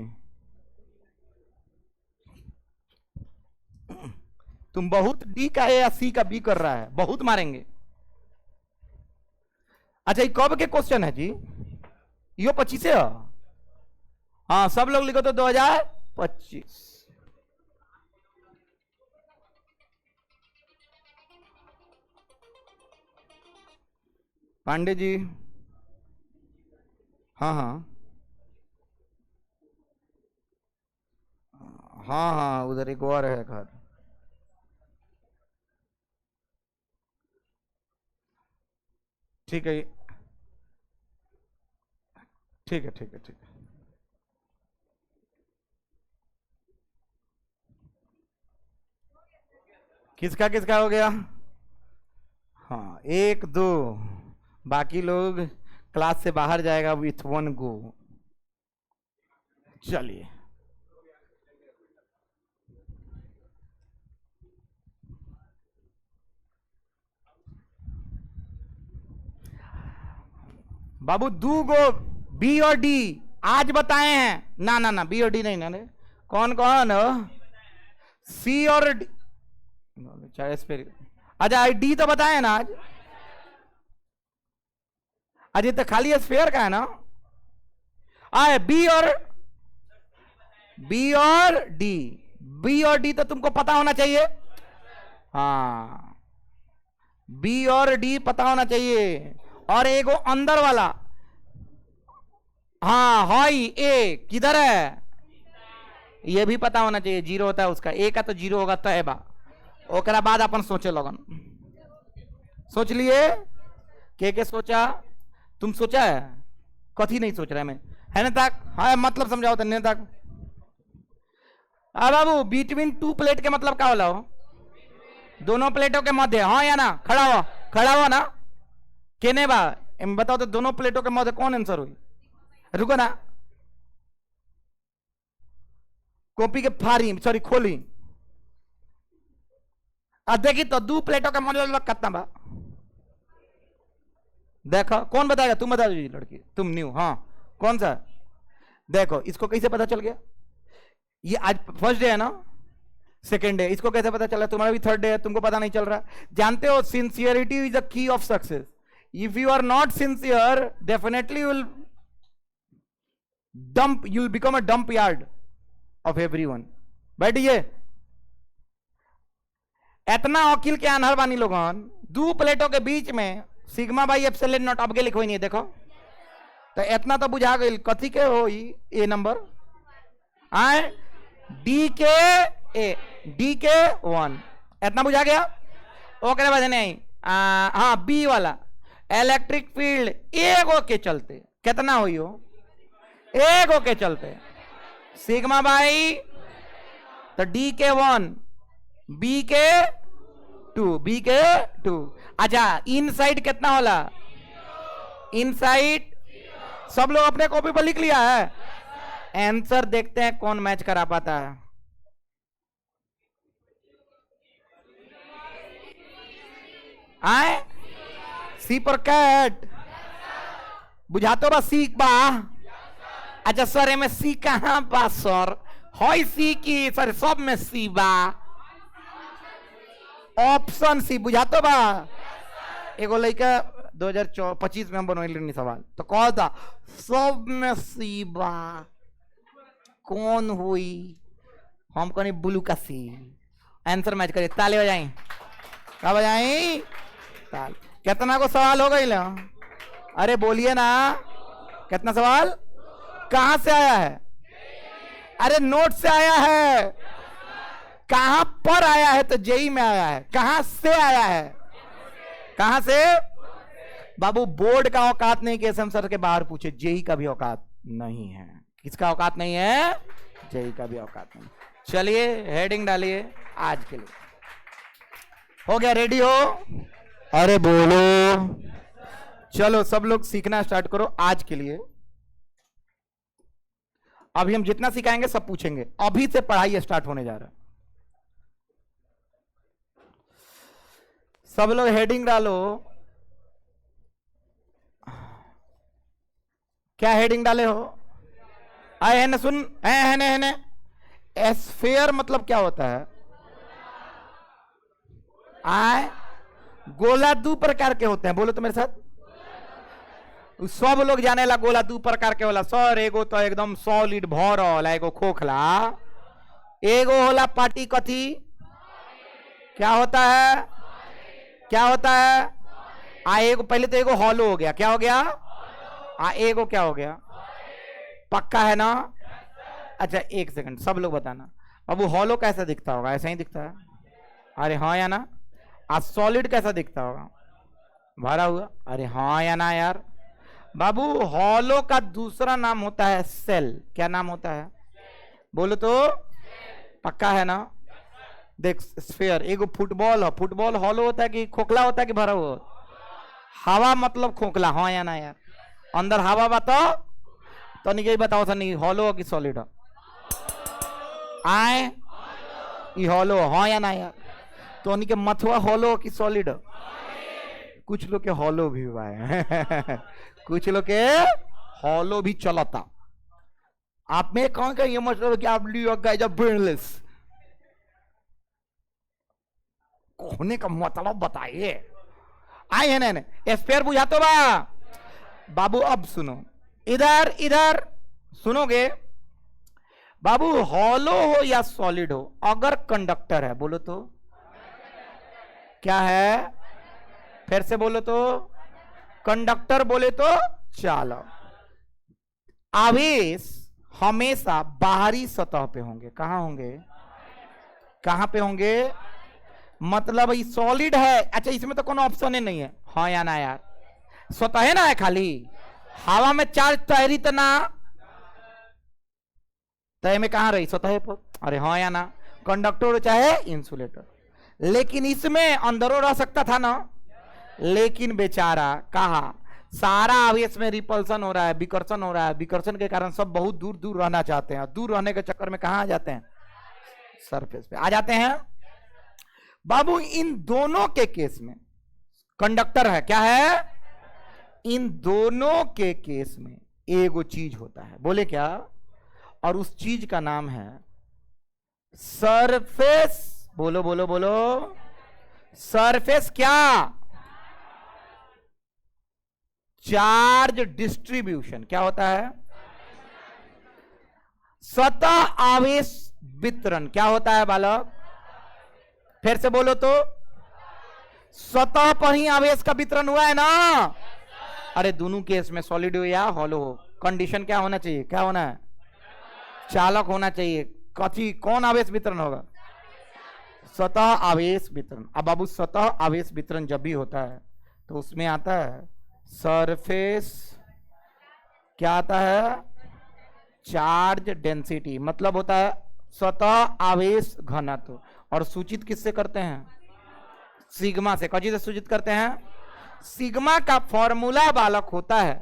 तुम बहुत डी का है या सी का बी कर रहा है, बहुत मारेंगे। अच्छा ये कब के क्वेश्चन है जी? यो 25 है? हाँ सब लोग लिखो तो 2025। पांडे जी हाँ हाँ हाँ हाँ उधर एक और है घर। ठीक है, ठीक है, ठीक है, ठीक है। किसका किसका हो गया? हाँ, 1 2। बाकी लोग क्लास से बाहर जाएगा विथ 1 गो। चलिए, बाबू 2 गो बी और डी आज बताए हैं ना? ना ना, बी और डी नहीं ना। कौन कौन? सी और डी। अच्छा, डी तो बताए ना आज। अजय तो खाली स्फेयर का है ना? आए बी और डी। बी और डी तो तुमको पता होना चाहिए। हाँ, बी और डी पता होना चाहिए। और एक वो अंदर वाला, हाँ हाई ए किधर है, ये भी पता होना चाहिए। 0 होता है उसका, ए का तो 0 होगा तयबा। ओकरा बाद अपन सोचे लगन। सोच लिए? के सोचा? तुम सोचा है? कथी नहीं सोच रहा है मैं, है ना तक? हाँ मतलब समझाओ तक। बाबू बिटवीन 2 प्लेट के मतलब क्या होला हो? दोनों प्लेटों के मध्य, हाँ या ना? खड़ा हुआ ना? केने बा बताओ तो, दोनों प्लेटों के मध्य कौन आंसर हुई? रुको ना, कॉपी के फाड़ी, सॉरी खोली। अब देखी तो 2 प्लेटों के मध्य कितना बा? देखो कौन बताएगा? तुम बता दीजिए लड़की, तुम न्यू। हाँ कौन सा? देखो इसको कैसे पता चल गया? ये आज फर्स्ट डे है ना? Second day. इसको कैसे पता चला? तुम्हारा भी थर्ड डे है, तुमको पता नहीं चल रहा। जानते हो sincerity is the key of success. If you are not sincere, definitely you will dump, you will become a dump yard of everyone. बैठिए, इतना वकील के अनहर बानी लोगन। 2 प्लेटों के बीच में सिग्मा बाई एप्सिलॉन नॉट अब के लिखो नहीं। देखो तो इतना तो बुझा गई कथी के हो ए नंबर आए डी के ए, डी के 1, इतना बुझा गया। ओके बाद नहीं, हाँ बी वाला इलेक्ट्रिक फील्ड एगो के चलते कितना हुई हो? एगो के चलते सिग्मा बाई, तो डी के 1, बी के 2, बी के 2। अच्छा इनसाइड कितना होला? इनसाइड सब लोग अपने कॉपी पर लिख लिया है? आंसर देखते हैं कौन मैच करा पाता है। आए सी पर कैट बुझा तो बा सी बा। अच्छा सर में सी कहां बा सर? हॉय सी की सर सब में सी बा। ऑप्शन सी बुझा तो बा। एगो लड़का 2025 में हम बनवाइल सवाल तो कहा था सब में सी बा, कौन हुई? हम कहनी ब्लू का सी। आंसर मैच करिए, ताली बजाई। क्या बजाई? ताल। कितना को सवाल हो गई? अरे बोलिए ना, कितना सवाल? कहां से आया है? अरे नोट से आया है। कहां पर आया है? तो जेई में आया है। कहां से आया है? कहां से? बाबू बोर्ड का औकात नहीं कि एसएम सर के बाहर पूछे, जेई का भी औकात नहीं है। किसका औकात नहीं है? जेई का भी औकात नहीं। चलिए हेडिंग डालिए आज के लिए। हो गया? रेडी हो? अरे बोलो। चलो सब लोग सीखना स्टार्ट करो आज के लिए। अभी हम जितना सिखाएंगे सब पूछेंगे। अभी से पढ़ाई स्टार्ट होने जा रहा है। सब लोग हेडिंग डालो। क्या हेडिंग डाले हो? आए है ना? सुन है ना? एस्फेयर मतलब क्या होता है? आए गोला 2 प्रकार के होते हैं। बोलो तो मेरे साथ। सब लोग जाने ला गोला 2 प्रकार के होला सर। एगो तो एकदम सॉलिड भरल, एगो खोखला, एगो होला पार्टी कथी। क्या होता है? क्या होता है? एगो पहले तो एगो हॉलो हो गया। क्या हो गया? एगो क्या हो गया? पक्का है ना? अच्छा एक सेकंड, सब लोग बताना। अब वो हॉलो कैसा दिखता होगा? ऐसा ही दिखता है? अरे हाँ या ना? सॉलिड कैसा दिखता होगा? भरा हुआ। अरे हाँ या ना यार? बाबू हॉलो का दूसरा नाम होता है सेल। क्या नाम होता है? बोलो तो। पक्का है ना? देख स्फीयर, एक फुटबॉल है, फुटबॉल हॉलो होता है कि खोखला होता है कि भरा हुआ? हवा मतलब खोखला, हाँ या ना यार? अंदर हवा बताओ तो नहीं बताओ था, नहीं हॉलो कि सॉलिड आए? ये हॉलो, हाँ या ना यार? तो उनके मथुआ हॉलो कि सॉलिड? कुछ लोग के हॉलो भी हुआ है कुछ लोग के हॉलो भी चलता। आप में कौन का ये मतलब कि आप लियो गए जब ब्रेनलेस होने का मतलब बताइए। आए है ना स्पेयर बुझा तो बा बाबू। अब सुनो, इधर इधर सुनोगे बाबू। हॉलो हो या सॉलिड हो, अगर कंडक्टर है बोलो तो क्या है? फिर से बोलो तो। कंडक्टर बोले तो चालक। आवेश हमेशा बाहरी सतह पे होंगे। कहां होंगे? कहां पे होंगे? मतलब ये सॉलिड है। अच्छा इसमें तो कोनो ऑप्शन ही नहीं है, हाँ या ना यार? सतह है ना है खाली। हवा में चार्ज तैरी तो ना तय में कहां रही? सतह पर। अरे हाँ या ना? कंडक्टर चाहे इंसुलेटर, लेकिन इसमें अंदरों रह सकता था ना। लेकिन बेचारा कहा सारा आवेश में रिपल्सन हो रहा है, विकर्षण हो रहा है। विकर्षण के कारण सब बहुत दूर दूर रहना चाहते हैं। दूर रहने के चक्कर में कहां आ जाते हैं? सरफेस पे आ जाते हैं। बाबू इन दोनों के केस में कंडक्टर है, क्या है? इन दोनों के केस में एगो चीज होता है, बोले क्या? और उस चीज का नाम है सरफेस। बोलो बोलो बोलो। सरफेस क्या? Charge distribution. क्या होता है? सतह आवेश वितरण। क्या होता है बालक? फिर से बोलो तो। सतह पर ही आवेश का वितरण हुआ है ना? अरे दोनों केस में सॉलिड हो या हॉलो हो, कंडीशन क्या होना चाहिए? क्या होना है? चालक होना चाहिए। कथी कौन आवेश वितरण होगा? सतह आवेश वितरण। अब बाबू सतह आवेश वितरण जब भी होता है तो उसमें आता है सरफेस। क्या आता है? Charge density. मतलब होता है सतह आवेश घनत्व। और सूचित किससे करते हैं? सिग्मा से। कौन से सूचित करते हैं? सिग्मा का फॉर्मूला बालक होता है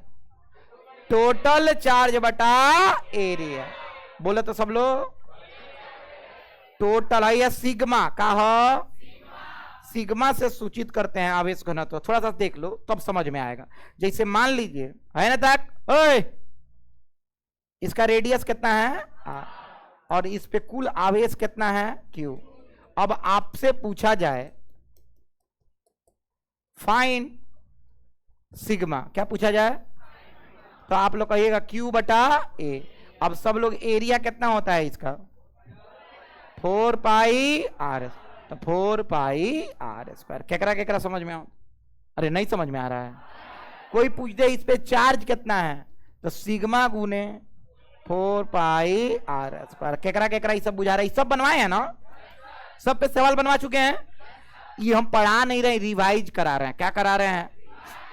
टोटल चार्ज बटा एरिया। बोले तो सब लोग। टोटल है या सिग्मा का है? सिग्मा से सूचित करते हैं आवेश घनत्व। थोड़ा सा देख लो तब समझ में आएगा। जैसे मान लीजिए है ना तक, ओए इसका रेडियस कितना है और इस पे कुल आवेश कितना है क्यू। अब आपसे पूछा जाए फाइन सिग्मा, क्या पूछा जाए? तो आप लोग कहिएगा क्यू बटा ए। अब सब लोग एरिया कितना होता है इसका? 4 पाई आर एस। तो 4 पाई आर स्क्वायर। केकरा केकरा समझ में आओ? अरे नहीं समझ में आ रहा है? कोई पूछ दे इस पे चार्ज कितना है तो सिग्मा गुने 4 पाई आर स्क्वायर। केकरा केकरा ये सब बुझा रहा है? सब बनवाए हैं ना? सब पे सवाल बनवा चुके हैं। ये हम पढ़ा नहीं रहे, रिवाइज करा रहे हैं। क्या करा रहे हैं?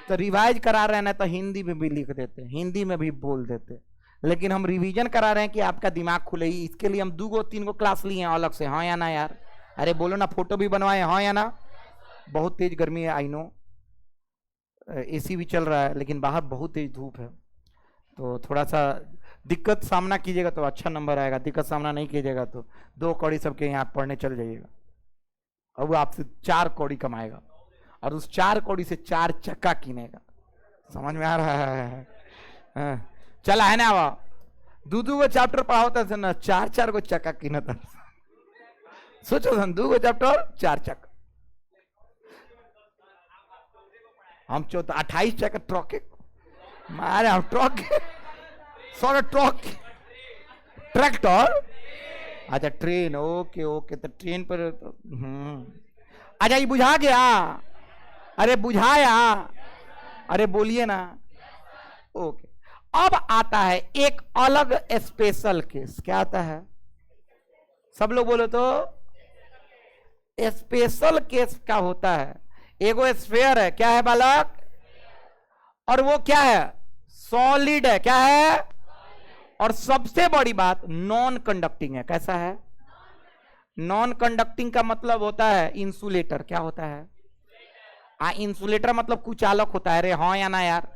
तो रिवाइज करा रहे हैं ना, तो हिंदी में भी लिख देते, हिंदी में भी बोल देते। लेकिन हम रिवीजन करा रहे हैं कि आपका दिमाग खुले। इसके लिए हम 2-3 क्लास लिए हैं अलग से, हाँ या ना यार? अरे बोलो ना, फोटो भी बनवाए, हाँ या ना? बहुत तेज गर्मी है, आई नो, एसी भी चल रहा है, लेकिन बाहर बहुत तेज धूप है। तो थोड़ा सा दिक्कत सामना कीजिएगा तो अच्छा नंबर आएगा। दिक्कत सामना नहीं कीजिएगा तो 2 कौड़ी सबके यहाँ पढ़ने चल जाइएगा और वो आपसे 4 कौड़ी कमाएगा और उस 4 कौड़ी से 4 चक्का किनेगा। समझ में आ रहा है? चला है ना? वो 2-2 चैप्टर पढ़ा होता है ना, 4-4 को चक्का किना था। सोचो सन, 2 चैप्टर 4 चक्का। हम 28 चक्का ट्रक मारे हम ट्रक सॉरी ट्रक ट्रैक्टर। अच्छा ट्रेन, ओके ओके। तो ट्रेन पर अच्छा ये बुझा गया? अरे बुझाया? अरे बोलिए ना। ओके। अब आता है एक अलग स्पेशल केस। क्या आता है? सब लोग बोलो तो। स्पेशल केस क्या होता है? एक वो स्फेयर है, क्या है बालक, और वो क्या है, सॉलिड है, क्या है, और सबसे बड़ी बात नॉन कंडक्टिंग है। कैसा है, नॉन कंडक्टिंग का मतलब होता है इंसुलेटर। क्या होता है, इंसुलेटर मतलब कुचालक होता है रे, हाँ या ना यार।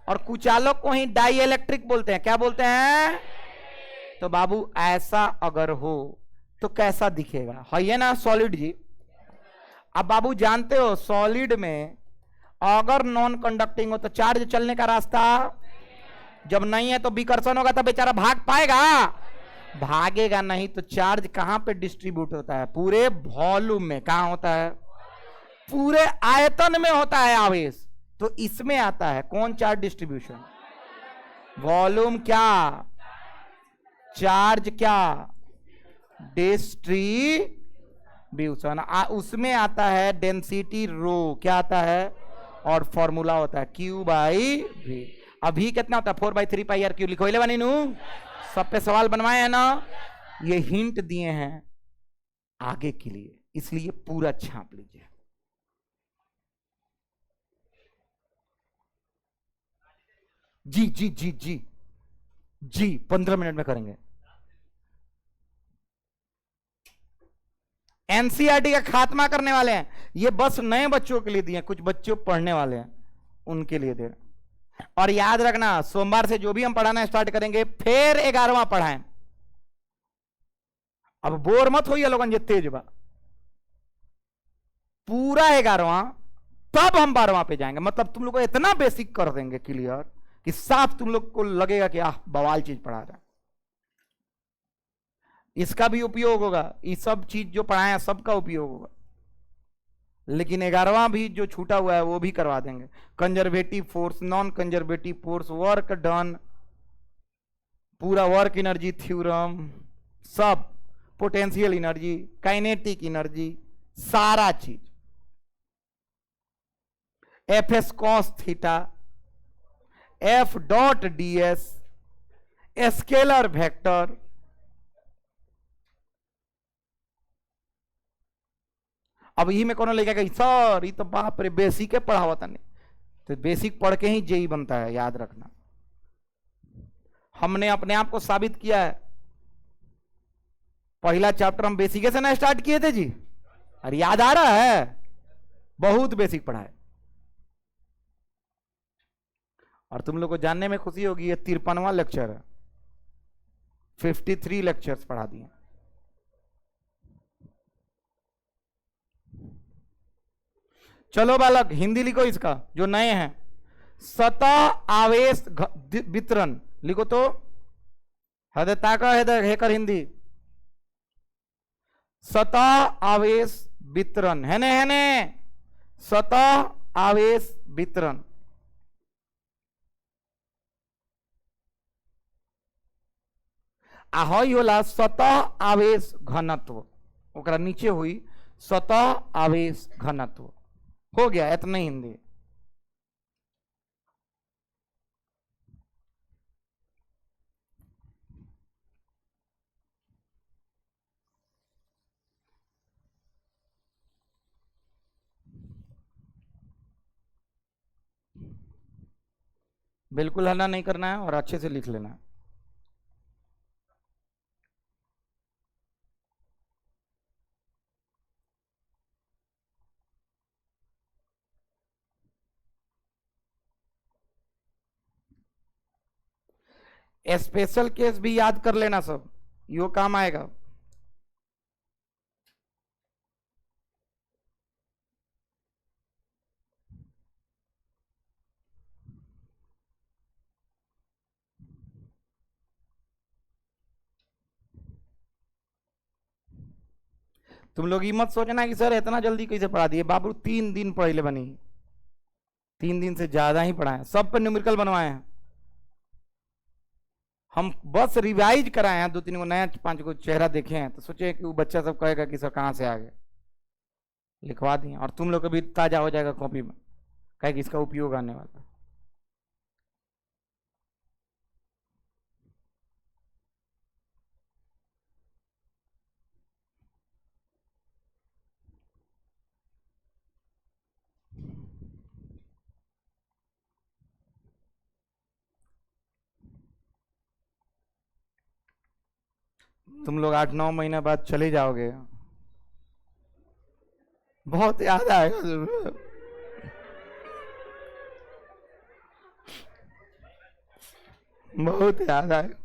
और कुचालक को ही डाई इलेक्ट्रिक बोलते हैं। क्या बोलते हैं, तो बाबू ऐसा अगर हो तो कैसा दिखेगा, है ये ना सॉलिड जी। अब बाबू जानते हो सॉलिड में अगर नॉन कंडक्टिंग हो तो चार्ज चलने का रास्ता जब नहीं है तो विकर्षण होगा, तो बेचारा भाग पाएगा, भागेगा नहीं। तो चार्ज कहां पे डिस्ट्रीब्यूट होता है, पूरे वॉल्यूम में। कहां होता है, पूरे आयतन में होता है आवेश। तो इसमें आता है कौन चार्ज डिस्ट्रीब्यूशन, वॉल्यूम क्या, चार्ज क्या, डिस्ट्रीब्यूशन। उसमें आता है डेंसिटी रो, क्या आता है, और फॉर्मूला होता है Q बाई V। अभी कितना होता है 4/3πr/Q। लिखो ले बनी नू, सब पे सवाल बनवाए हैं ना, ये हिंट दिए हैं आगे के लिए, इसलिए पूरा छाप लीजिए। जी जी जी जी जी 15 मिनट में करेंगे। एनसीईआरटी का खात्मा करने वाले हैं, ये बस नए बच्चों के लिए दिए, कुछ बच्चों पढ़ने वाले हैं उनके लिए दे। और याद रखना सोमवार से जो भी हम पढ़ाना स्टार्ट करेंगे फिर 11वां पढ़ाएं। अब बोर मत होइए लोगन, ये तेज बा, पूरा 11वां, तब हम 12वां पे जाएंगे। मतलब तुम लोग को इतना बेसिक कर देंगे क्लियर कि साफ तुम लोग को लगेगा कि आह बवाल चीज पढ़ा रहा है। इसका भी उपयोग होगा, ये सब चीज जो पढ़ाया सबका उपयोग होगा। लेकिन 11वां भी जो छूटा हुआ है वो भी करवा देंगे। Conservative force, non conservative force, work done, पूरा वर्क एनर्जी थ्योरम, सब, पोटेंशियल एनर्जी, काइनेटिक एनर्जी, सारा चीज, F S cos theta, F dot D S, scalar vector. अब यही में कौन लेगा सर ये तो बाप रे बेसिक पढ़ावा था, नहीं तो बेसिक पढ़ के ही जेई बनता है, याद रखना। हमने अपने आप को साबित किया है। पहला चैप्टर हम बेसिक से ना स्टार्ट किए थे जी, अरे याद आ रहा है, बहुत बेसिक पढ़ा है। और तुम लोग को जानने में खुशी होगी ये 53वां लेक्चर है, 53 लेक्चर्स पढ़ा दिए। चलो बालक हिंदी लिखो इसका जो नए हैं, सतह आवेश वितरण लिखो तो, हदता का है कर हिंदी, सतह आवेश वितरण है ने सतह आवेश वितरण। हई होला सतह आवेश घनत्व, ओकरा नीचे हुई सतह आवेश घनत्व। हो गया इतना हिंदी। बिल्कुल हल्ला नहीं करना है और अच्छे से लिख लेना है। स्पेशल केस भी याद कर लेना सब, यो काम आएगा। तुम लोग ये मत सोचना कि सर इतना जल्दी कैसे पढ़ा दिए, बाबू 3 दिन पढ़े बनी, 3 दिन से ज्यादा ही पढ़ाए, सब पर न्यूमेरिकल बनवाए हैं। हम बस रिवाइज कराए हैं, 2-3 को नया 5 को चेहरा देखे हैं, तो सोचे कि वो बच्चा सब कहेगा कि सर कहाँ से आ गए, लिखवा दिए। और तुम लोग को भी ताजा हो जाएगा कॉपी में, कहे कि इसका उपयोग आने वाला। तुम लोग 8-9 महीने बाद चले जाओगे, बहुत याद आएगा जरूर। बहुत याद आएगा।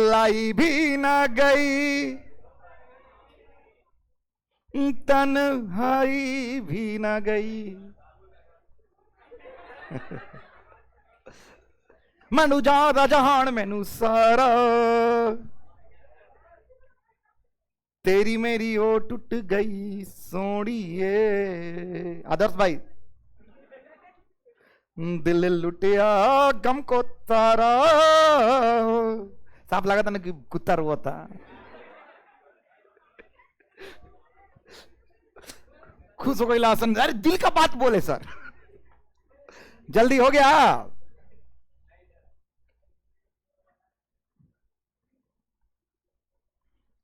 लाई भी ना गई, तन्हाई भी ना गई। मैनू ज्यादा जहान मैनू सारा, तेरी मेरी ओ टूट गई सोनिए। आदर्श भाई, दिल लुटिया गम को तारा। साफ लगा था ना कि कुत्ता हुआ था। खुश हो गई लासन, अरे दिल का बात बोले सर, जल्दी हो गया।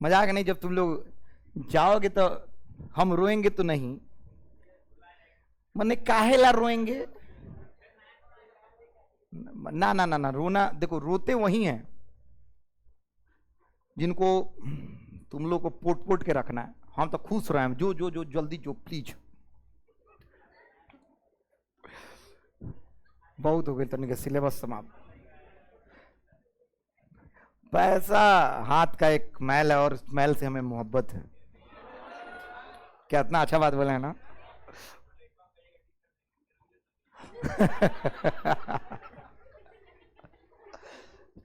मजाक नहीं, जब तुम लोग जाओगे तो हम रोएंगे तो नहीं, मने काहेला रोएंगे। ना ना ना ना, रोना देखो, रोते वही हैं जिनको तुम लोग को पोट पोट के रखना है। हम तो खुश रहे हैं, जो जो जो जल्दी जो प्लीज। बहुत हो गई तनिक सिलेबस समाप्त। पैसा हाथ का एक मैल है, और उस मैल से हमें मोहब्बत है। क्या इतना अच्छा बात बोले है ना।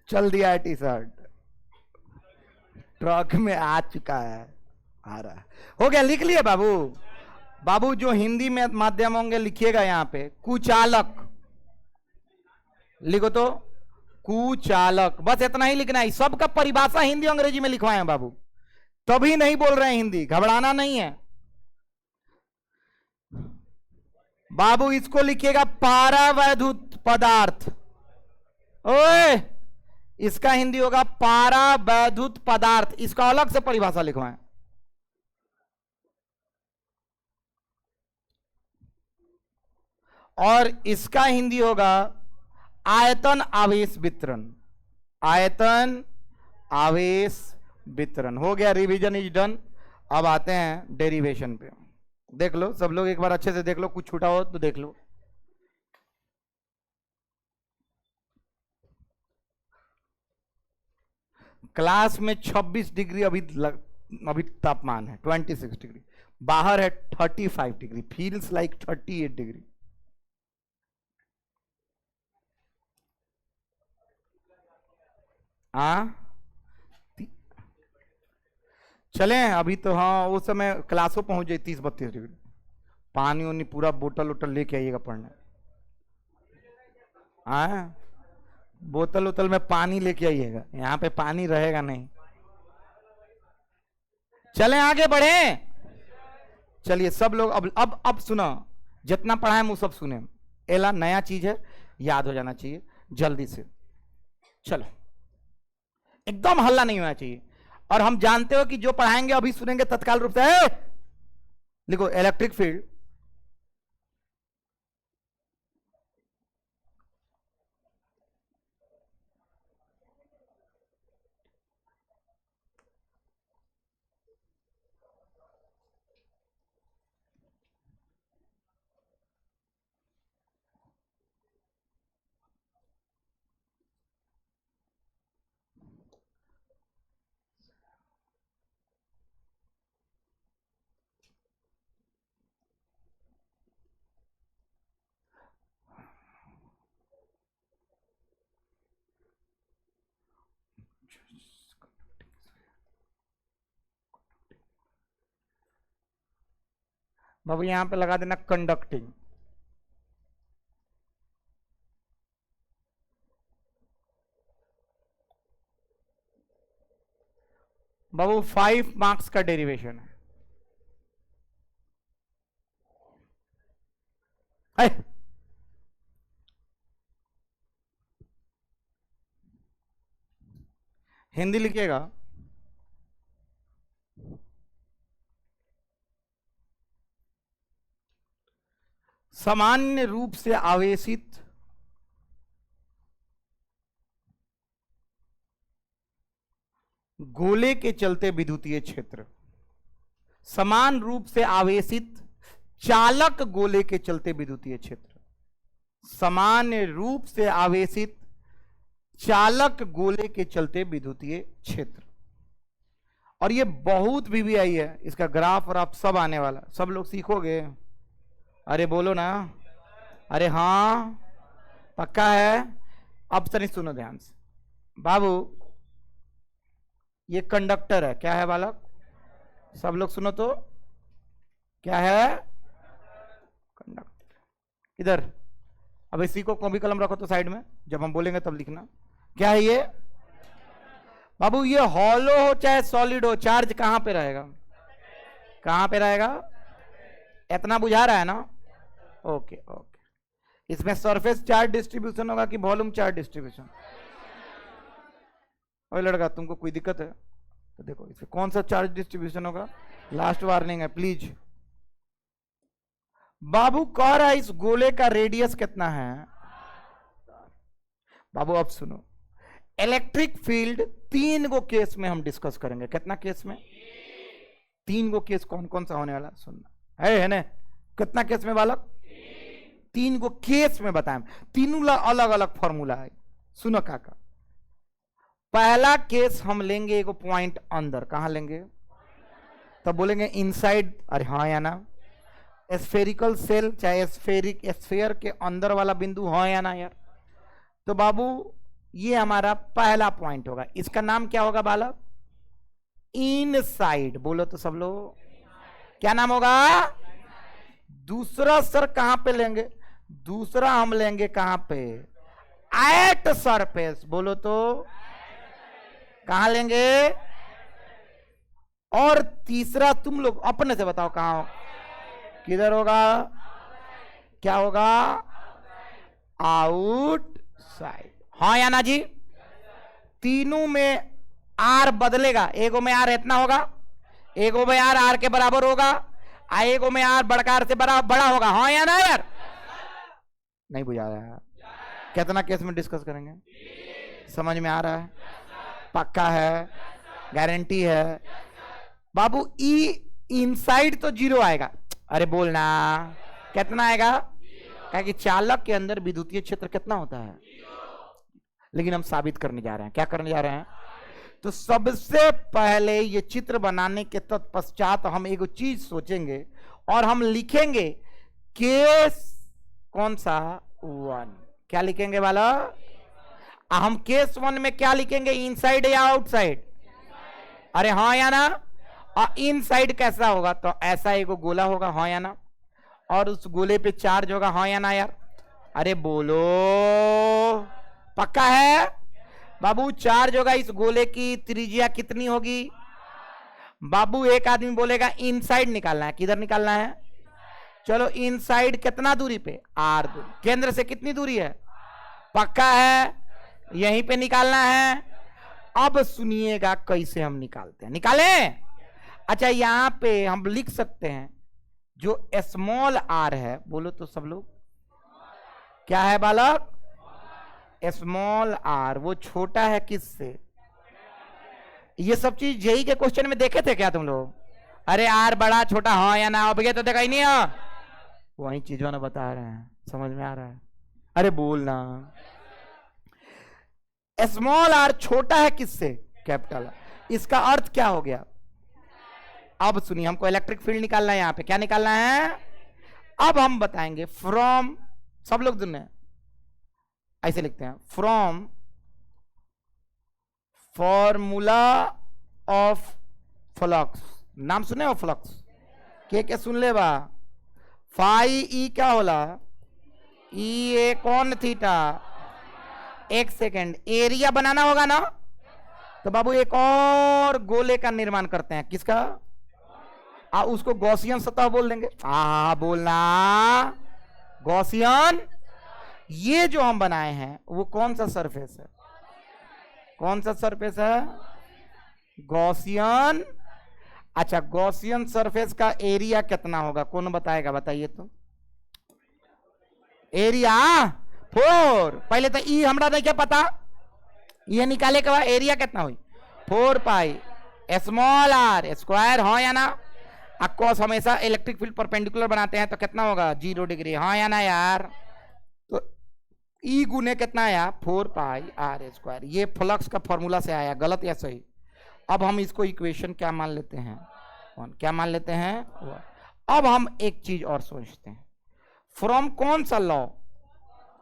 चल दिया है टी शर्ट, ट्रक में आ चुका है, आ रहा है। हो गया, लिख लिए बाबू। बाबू जो हिंदी में माध्यम होंगे लिखिएगा यहाँ पे, कुचालक लिखो तो, कुचालक, बस इतना ही लिखना है। सबका परिभाषा हिंदी अंग्रेजी में लिखवाए हैं बाबू, तभी नहीं बोल रहे हैं हिंदी, घबराना नहीं है बाबू। इसको लिखिएगा पारावैद्युत पदार्थ। ओए, इसका हिंदी होगा पारावैद्युत पदार्थ, इसका अलग से परिभाषा लिखवाएं। और इसका हिंदी होगा आयतन आवेश वितरण। आयतन आवेश वितरण। हो गया, रिवीजन इज डन। अब आते हैं डेरिवेशन पे। देख लो सब लोग एक बार अच्छे से देख लो, कुछ छूटा हो तो देख लो। क्लास में 26 डिग्री अभी तापमान है, 26 डिग्री। बाहर है 35 डिग्री, फील्स लाइक 38 डिग्री। हाँ चले अभी तो, हाँ उस समय क्लासों पहुंच जाए 30-32 डिग्री। पानी वानी पूरा बोतल वोटल लेके आइएगा पढ़ने। हाँ, बोतल वोतल में पानी लेके आइएगा, यहाँ पे पानी रहेगा नहीं। चलें आगे बढ़े। चलिए सब लोग अब सुनो, जितना पढ़ा है वो सब सुने। एला नया चीज है, याद हो जाना चाहिए जल्दी से। चलो, एकदम हल्ला नहीं होना चाहिए। और हम जानते हो कि जो पढ़ाएंगे अभी सुनेंगे तत्काल रूप से। लिखो इलेक्ट्रिक फील्ड, बाबू यहां पे लगा देना कंडक्टिंग। बाबू 5 मार्क्स का डेरिवेशन है। हिंदी लिखिएगा। सामान्य रूप से आवेशित गोले के चलते विद्युतीय क्षेत्र, समान रूप से आवेशित चालक गोले के चलते विद्युतीय क्षेत्र, सामान्य रूप से आवेशित चालक गोले के चलते विद्युतीय क्षेत्र। और ये बहुत वीवीआई है, इसका ग्राफ और आप सब आने वाला, सब लोग सीखोगे। अरे बोलो ना, अरे हाँ पक्का है। अब सर सुनो ध्यान से बाबू, ये कंडक्टर है, क्या है बालक? सब लोग सुनो तो, क्या है? कंडक्टर। इधर अब इसी को कॉपी कलम रखो तो साइड में, जब हम बोलेंगे तब लिखना। क्या है ये बाबू? ये हॉलो हो चाहे सॉलिड हो, चार्ज कहां पे रहेगा? कहां पे रहेगा? इतना बुझा रहा है ना? Okay okay. इसमें सरफेस चार्ज डिस्ट्रीब्यूशन होगा कि वॉल्यूम चार्ज डिस्ट्रीब्यूशन? ओए लड़का, तुमको कोई दिक्कत है तो देखो इसमें कौन सा चार्ज डिस्ट्रीब्यूशन होगा। लास्ट वार्निंग है प्लीज। बाबू कह रहा है इस गोले का रेडियस कितना है? बाबू अब सुनो, इलेक्ट्रिक फील्ड 3 गो केस में हम डिस्कस करेंगे। कितना केस में? 3 गो केस। कौन कौन सा होने वाला सुनना है ना? कितना केस में बालक? 3 गो केस में बताएं, तीनों अलग अलग फॉर्मूला है। सुनो काका, पहला केस हम लेंगे एक पॉइंट अंदर। कहां लेंगे? तब बोलेंगे इनसाइड, अरे हाँ या ना? स्फेरिकल सेल चाहे स्फेयर के अंदर वाला बिंदु हाँ या ना यार? तो बाबू ये हमारा पहला पॉइंट होगा। इसका नाम क्या होगा बालक? इनसाइड। बोलो तो सब लोग, क्या नाम होगा? दूसरा सर कहां पे लेंगे? दूसरा हम लेंगे कहां पे? At surface. बोलो तो कहां लेंगे? और तीसरा तुम लोग अपने से बताओ कहां, किधर होगा? क्या होगा? आउटसाइड। हाँ या ना जी? तीनों में आर बदलेगा, एगो में आर इतना होगा, एगो में आर आर के बराबर होगा, एगो में आर बड़कार से बड़ा होगा। हाँ या ना यार? नहीं बुझा रहा है? कितना केस में डिस्कस करेंगे? समझ में आ रहा है? पक्का है? गारंटी है? बाबू ई इनसाइड तो 0 आएगा। अरे बोलना, कितना आएगा? क्या कि चालक के अंदर विद्युतीय क्षेत्र कितना होता है? लेकिन हम साबित करने जा रहे हैं। क्या करने जा रहे हैं? तो सबसे पहले ये चित्र बनाने के तत्पश्चात हम एक चीज सोचेंगे और हम लिखेंगे केस कौन सा? 1। क्या लिखेंगे वाला? हम केस 1 में क्या लिखेंगे? इनसाइड या आउटसाइड? अरे हाँ या ना? और इनसाइड कैसा होगा? तो ऐसा एक गोला होगा। हाँ या ना? और उस गोले पे चार्ज होगा। हाँ या ना यार? अरे बोलो, पक्का है बाबू? चार्ज होगा। इस गोले की त्रिज्या कितनी होगी बाबू? एक आदमी बोलेगा इनसाइड निकालना है। किधर निकालना है? चलो इनसाइड कितना दूरी पे? आर दूरी। केंद्र से कितनी दूरी है? पक्का है? यहीं पे निकालना है। अब सुनिएगा कैसे हम निकालते हैं। निकालें? अच्छा, यहां पे हम लिख सकते हैं जो स्मॉल आर है। बोलो तो सब लोग, क्या है बालक? Small R. वो छोटा है किससे? ये सब चीज जेई के क्वेश्चन में देखे थे क्या तुम लोग? अरे आर बड़ा छोटा हाँ या ना? अब ये तो देखा ही नहीं है। वही चीजों ने बता रहे हैं। समझ में आ रहा है? अरे बोलना, स्मॉल आर छोटा है किससे? कैपिटल। इसका अर्थ क्या हो गया? अब सुनिए, हमको इलेक्ट्रिक फील्ड निकालना है। यहां पे क्या निकालना है? अब हम बताएंगे फ्रॉम, सब लोग सुने, ऐसे लिखते हैं, फ्रॉम फॉर्मूला ऑफ फ्लक्स। नाम सुने हो फ्लक्स के सुन ले बा? फाई ई क्या होला? ई ए कौन थीटा? एक सेकेंड, एरिया बनाना होगा ना? तो बाबू एक और गोले का निर्माण करते हैं। किसका? उसको गॉसियन सतह बोल देंगे। बोलना, गॉसियन। ये जो हम बनाए हैं वो कौन सा सरफेस है? कौन सा सरफेस है? गॉसियन। अच्छा, गॉसियन सरफेस का एरिया कितना होगा? कौन बताएगा? बताइए तो। एरिया 4। पहले तो ई हमरा नहीं क्या पता, ये निकाले के बाद एरिया कितना हुई 4 पाई स्मॉल आर स्क्वायर, हाँ या ना। कॉस हमेशा इलेक्ट्रिक फील्ड परपेंडिकुलर बनाते हैं तो कितना होगा 0 डिग्री, हाँ या ना यार। तो ई गुने कितना आया 4 पाई आर स्क्वायर। ये फ्लक्स का फॉर्मूला से आया, गलत या सही। अब हम इसको इक्वेशन क्या मान लेते हैं, क्या मान लेते हैं। अब हम एक चीज और सोचते हैं, फ्रॉम कौन सा लॉ,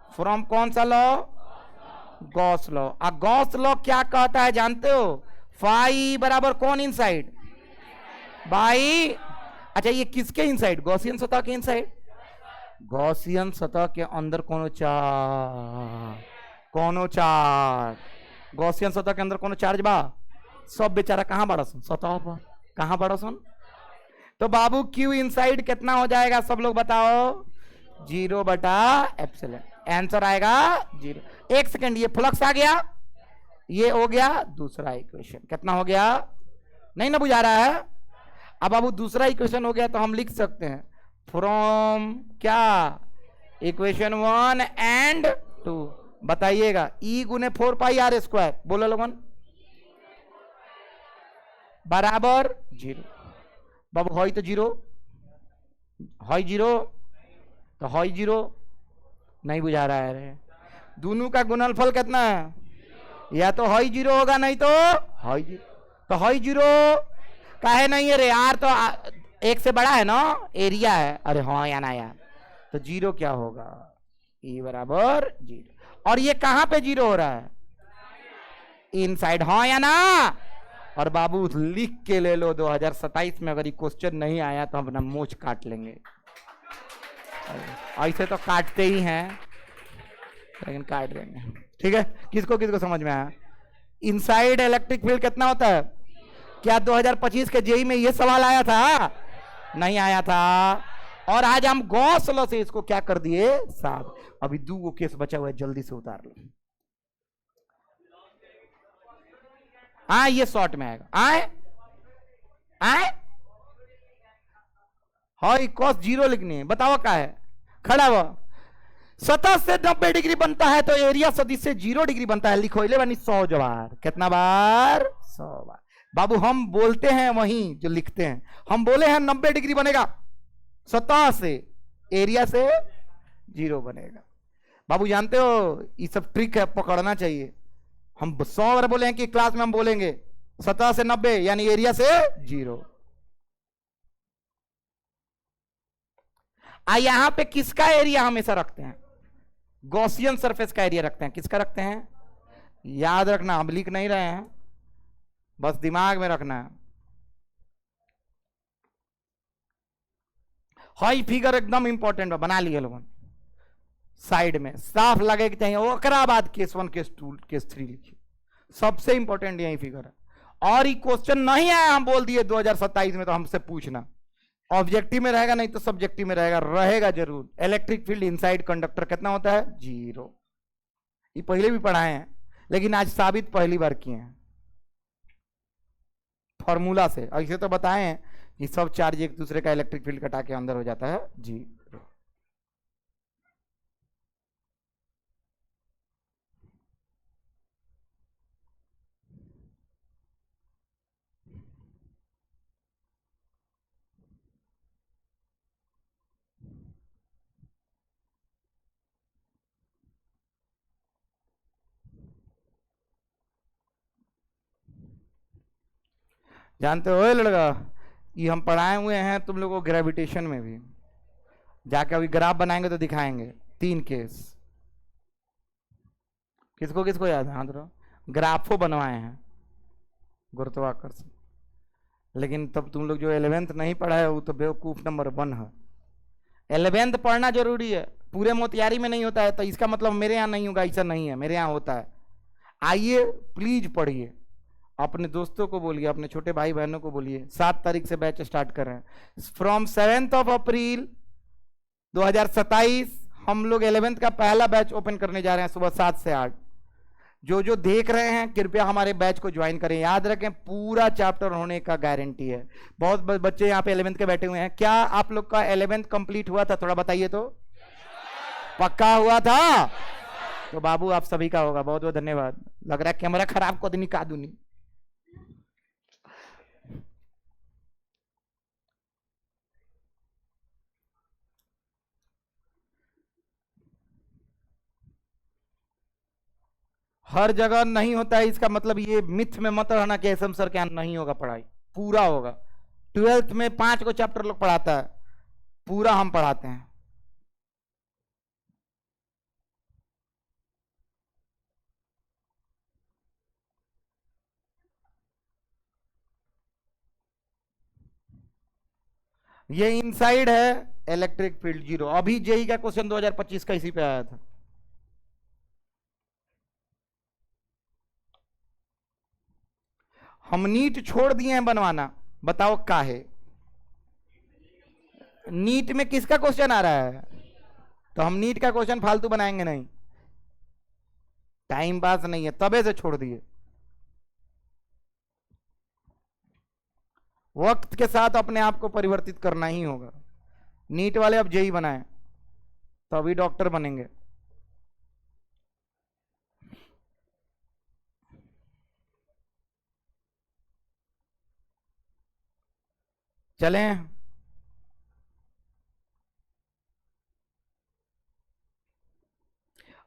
फ्रॉम कौन सा law, Gauss law. Gauss law क्या कहता है जानते हो, फाई बराबर कौन इनसाइड बाई, अच्छा ये किसके इनसाइड, गॉसियन सतह के इनसाइड। गॉसियन सतह के अंदर कोनो चार्ज, गॉसियन सतह के अंदर कोनो चार्ज बा, सब बेचारा कहां बड़ा सुन, सतह पर कहां बड़ा सुन। तो बाबू क्यू इनसाइड कितना हो जाएगा, सब लोग बताओ, 0/ε। आंसर आएगा 0। एक सेकंड, ये फ्लक्स आ गया, ये हो गया दूसरा इक्वेशन, कितना हो गया, नहीं ना बुझा रहा है। अब बाबू दूसरा इक्वेशन हो गया तो हम लिख सकते हैं फ्रॉम क्या, इक्वेशन 1 एंड 2। बताइएगा, ई गुने 4 पाई आर स्क्वायर, बोलो लोगन, बराबर 0। बाबू हॉई तो 0, हॉई 0 तो हॉई 0, नहीं बुझा रहा है रे। दोनों का गुणनफल कितना है, या तो हॉई 0 होगा नहीं तो हॉई 0। तो हॉई 0 काहे नहीं है रे, आर तो एक से बड़ा है ना, एरिया है। अरे हाँ या ना यार, तो 0 क्या होगा, ई बराबर 0। और ये कहां पे 0 हो रहा है, इनसाइड, हाँ या ना। और बाबू लिख के ले लो, 2027 में अगर ये क्वेश्चन नहीं आया तो हम अपना मोच काट लेंगे। ऐसे तो काटते ही हैं, लेकिन काट देंगे, ठीक है। किसको किसको समझ में आया, इनसाइड इलेक्ट्रिक फील्ड कितना होता है। क्या 2025 के जेई में ये सवाल आया था, नहीं आया था। और आज हम गॉस लॉ से इसको क्या कर दिए साहब। अभी 2 केस बचा हुआ है, जल्दी से उतार लो। हाँ ये शॉर्ट में आएगा, आए हाई कॉस 0 लिखनी है, बताओ क्या है, खड़ा हुआ सतह से 90 डिग्री बनता है तो एरिया सदिश से 0 डिग्री बनता है। लिखो 100 बार, कितना बार, 100 बार। बाबू हम बोलते हैं वहीं जो लिखते हैं, हम बोले हैं 90 डिग्री बनेगा सतह से, एरिया से 0 बनेगा। बाबू जानते हो ये सब ट्रिक है, पकड़ना चाहिए। हम 100 बार बोले हैं कि क्लास में हम बोलेंगे सतह से 90 यानी एरिया से 0। यहां पे किसका एरिया हमेशा रखते हैं, गॉसियन सरफेस का एरिया रखते हैं। किसका रखते हैं, याद रखना, हम लिख नहीं रहे हैं, बस दिमाग में रखना है। हाई फिगर एकदम इंपॉर्टेंट है, बना लिए लोगों, साइड में साफ लगे कि चाहिए। ओकरा बाद केस 1 केस 2 केस 3 लिखिए, सबसे इंपॉर्टेंट यही फिगर है। और ये क्वेश्चन नहीं आया, हम बोल दिए 2027 में, तो हमसे पूछना, ऑब्जेक्टिव में रहेगा नहीं तो सब्जेक्टिव में रहेगा, रहेगा जरूर। इलेक्ट्रिक फील्ड इनसाइड कंडक्टर कितना होता है 0। ये पहले भी पढ़ाए हैं, लेकिन आज साबित पहली बार किए हैं फॉर्मूला से। ऐसे तो बताए हैं कि सब चार्ज एक दूसरे का इलेक्ट्रिक फील्ड कटा के अंदर हो जाता है 0। जानते हो लड़का, ये हम पढ़ाए हुए हैं तुम लोगों को ग्रेविटेशन में भी, जाके अभी ग्राफ बनाएंगे तो दिखाएंगे 3 केस। किसको किसको याद है, हाथ रहो। ग्राफो बनवाए हैं गुरुत्वाकर्षण, लेकिन तब तुम लोग जो 11th नहीं पढ़ा है वो तो बेवकूफ नंबर 1 है। 11th पढ़ना जरूरी है, पूरे मोतियारी में नहीं होता है, तो इसका मतलब मेरे यहाँ नहीं होगा ऐसा नहीं है, मेरे यहाँ होता है। आइए प्लीज पढ़िए, अपने दोस्तों को बोलिए, अपने छोटे भाई बहनों को बोलिए, 7 तारीख से बैच स्टार्ट कर रहे हैं। फ्रॉम 7 अप्रैल 2027 हम लोग 11th का पहला बैच ओपन करने जा रहे हैं, सुबह 7 से 8। जो जो देख रहे हैं कृपया हमारे बैच को ज्वाइन करें। याद रखें पूरा चैप्टर होने का गारंटी है। बहुत बच्चे यहाँ पे 11th के बैठे हुए हैं, क्या आप लोग का 11th कंप्लीट हुआ था, थोड़ा बताइए तो। पक्का हुआ था, तो बाबू आप सभी का होगा। बहुत बहुत धन्यवाद। लग रहा है कैमरा खराब को निकाल दूनी। हर जगह नहीं होता है, इसका मतलब ये मिथ में मत रहना कि एसएम सर के यहाँ नहीं होगा पढ़ाई, पूरा होगा। 12th में 5 को चैप्टर लोग पढ़ाता है, पूरा हम पढ़ाते हैं। ये इनसाइड है इलेक्ट्रिक फील्ड जीरो। अभी जेई का क्वेश्चन 2025 का इसी पे आया था। हम नीट छोड़ दिए हैं बनवाना, बताओ काहे? नीट में किसका क्वेश्चन आ रहा है? तो हम नीट का क्वेश्चन फालतू बनाएंगे नहीं, टाइम पास नहीं है, तबे से छोड़ दिए। वक्त के साथ अपने आप को परिवर्तित करना ही होगा। नीट वाले अब जेई बनाए तभी डॉक्टर बनेंगे। चलें,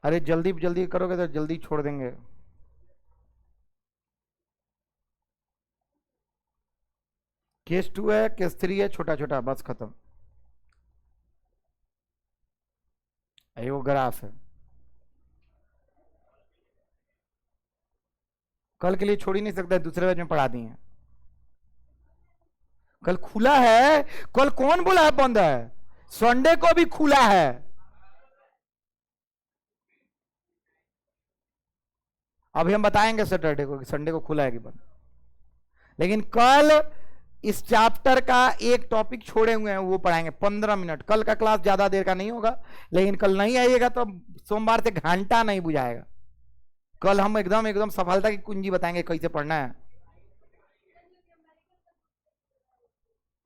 अरे जल्दी जल्दी करोगे तो जल्दी छोड़ देंगे। केस 2 है, केस 3 है, छोटा छोटा, बस खत्म। वो ग्राफ है, कल के लिए छोड़ ही नहीं सकता, दूसरे बैच में पढ़ा दिए। कल खुला है, कल कौन बोला है बंद है? संडे को भी खुला है। अभी हम बताएंगे सैटरडे को कि संडे को खुला है कि बंद। लेकिन कल इस चैप्टर का एक टॉपिक छोड़े हुए हैं, वो पढ़ाएंगे 15 मिनट। कल का क्लास ज्यादा देर का नहीं होगा, लेकिन कल नहीं आइएगा तो सोमवार से घंटा नहीं बुझाएगा। कल हम एकदम एकदम सफलता की कुंजी बताएंगे कैसे पढ़ना है।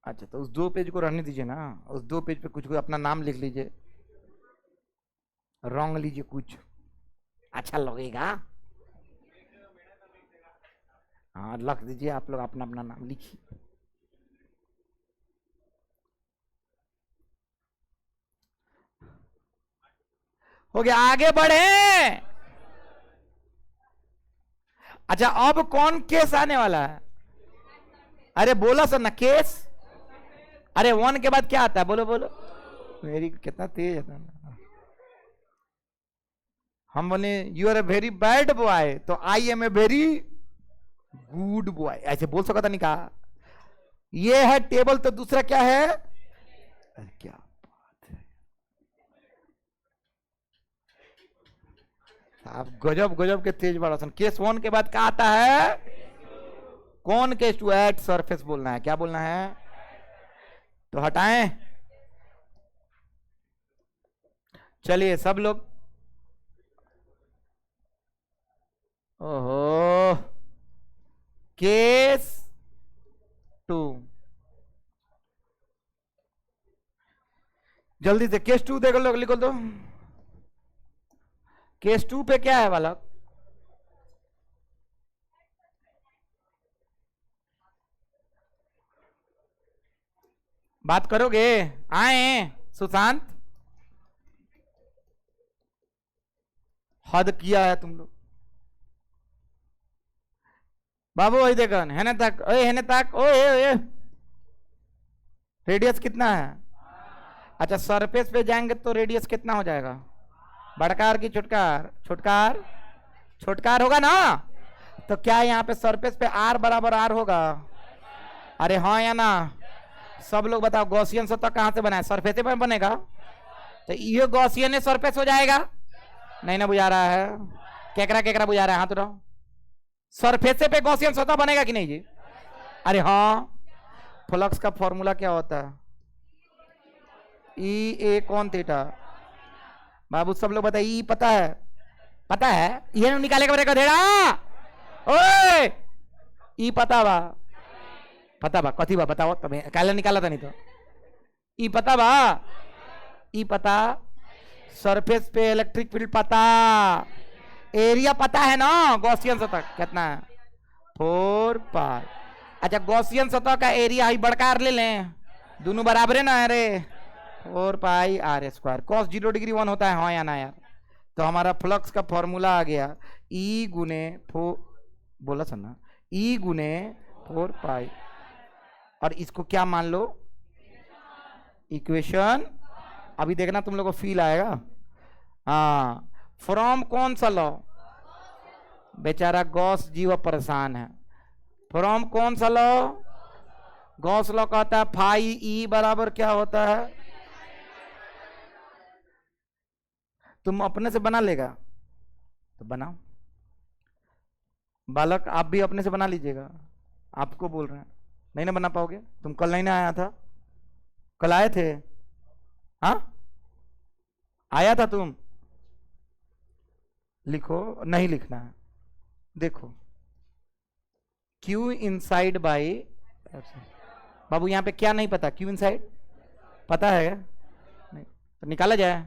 अच्छा, तो उस 2 पेज को रहने दीजिए ना, उस 2 पेज पे कुछ अपना नाम लिख लीजिए, रॉन्ग लीजिए, कुछ अच्छा लगेगा। हाँ, लिख दीजिए, आप लोग अपना अपना नाम लिखिए। हो गया, आगे बढ़े। अच्छा, अब कौन केस आने वाला है? अरे बोला सर ना, केस। अरे 1 के बाद क्या आता है? बोलो बोलो। मेरी कितना तेज है ना। हम बोले you are a very bad boy, तो I am a very good boy, ऐसे बोल सकता नहीं? कहा ये है टेबल, तो दूसरा क्या है? अरे क्या बात है, आप गजब गजब के तेज बड़ा सन। केस 1 के बाद क्या आता है? कौन केस 2? एट सरफेस बोलना है। क्या बोलना है? तो हटाएं। चलिए सब लोग, ओहो, केस 2, जल्दी से केस 2 देखो लोग, लिखो तो। केस 2 पे क्या है बालक? बात करोगे? आए सुशांत, हद किया है तुम लोग। बाबू वही देखो, है ना तक, ओए है ना तक, ओए रेडियस कितना है? अच्छा, सरफेस पे जाएंगे तो रेडियस कितना हो जाएगा? बड़कार की छुटकार? छुटकार, छुटकार होगा ना। तो क्या यहाँ पे सरफेस पे आर बराबर आर होगा? अरे हाँ या ना? सब लोग बताओ, गॉसियन सतह कहां से बना है? सरफेस पे बनेगा, तो ये गॉसियन सरफेस हो जाएगा। नहीं ना बुझा रहा है? केकरा केकरा बुझा रहा है? हाथ उठाओ। सरफेस पे गॉसियन सतह बनेगा कि नहीं जी? अरे हाँ। फ्लक्स का फॉर्मूला क्या होता है? ई ए कौन थीटा। बाबू सब लोग बताइए, ई पता है? पता है? ये निकाले का धेड़ा। ओए, ई पता बा? पता बा कथी बा? बताओ तब, काले निकाला था नहीं तो। ई पता बा? ई पता, सरफेस पे इलेक्ट्रिक फील्ड पता, एरिया पता है ना? गॉसियन सतह कितना है? 4 पाई। अच्छा, गॉसियन सतह का एरिया ही बड़कार ले लें, दोनों बराबर है ना? अरे 4 pi R square. Cos 0 degree 1 होता है, हाँ या ना यार? तो हमारा फ्लक्स का फॉर्मूला आ गया ई गुने बोला सर ना, ई गुने 4 पाई, और इसको क्या मान लो, इक्वेशन। अभी देखना तुम लोग को फील आएगा। हाँ, फ्रॉम कौन सा लॉ, बेचारा गॉस जीव परेशान है। फ्रॉम कौन सा लॉ, गॉस लॉ कहता है फाई ई बराबर क्या होता है, तुम अपने से बना लेगा तो बनाओ, बालक आप भी अपने से बना लीजिएगा। आपको बोल रहे हैं, नहीं ना बना पाओगे, तुम कल नहीं ना आया था, कल आए थे, हाँ आया था तुम, लिखो, नहीं लिखना है। देखो Q इनसाइड बाई, बाबू यहां पे क्या नहीं पता, Q इनसाइड पता है नहीं तो निकाला जाए,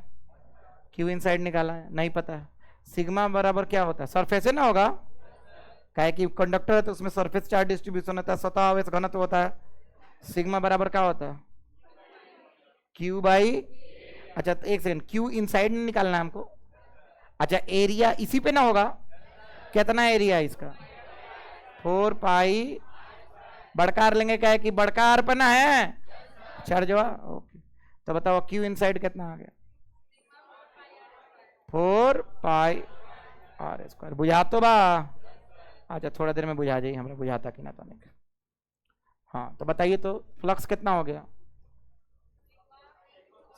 Q इनसाइड निकाला है, नहीं पता है। सिग्मा बराबर क्या होता है, सरफेस है ना होगा, क्या कि कंडक्टर है तो उसमें सरफेस चार्ज डिस्ट्रीब्यूशन होता है, सतह आवेश घनत्व होता है। सिग्मा बराबर क्या होता है, Q बाई, अच्छा तो एक सेकंड, Q इनसाइड निकालना है हमको। अच्छा एरिया इसी पे ना होगा, कितना एरिया इसका, 4 पाई, बड़कार लेंगे, क्या है कि बड़कार पे ना है चार्जवा, ओके। तो बताओ Q इनसाइड कितना आ गया, 4 पाई आर स्क्वायर। बुझा तो बा, अच्छा थोड़ा देर में बुझा जाइए, हमें बुझाता कि ना तो नहीं। हाँ तो बताइए तो फ्लक्स कितना हो गया,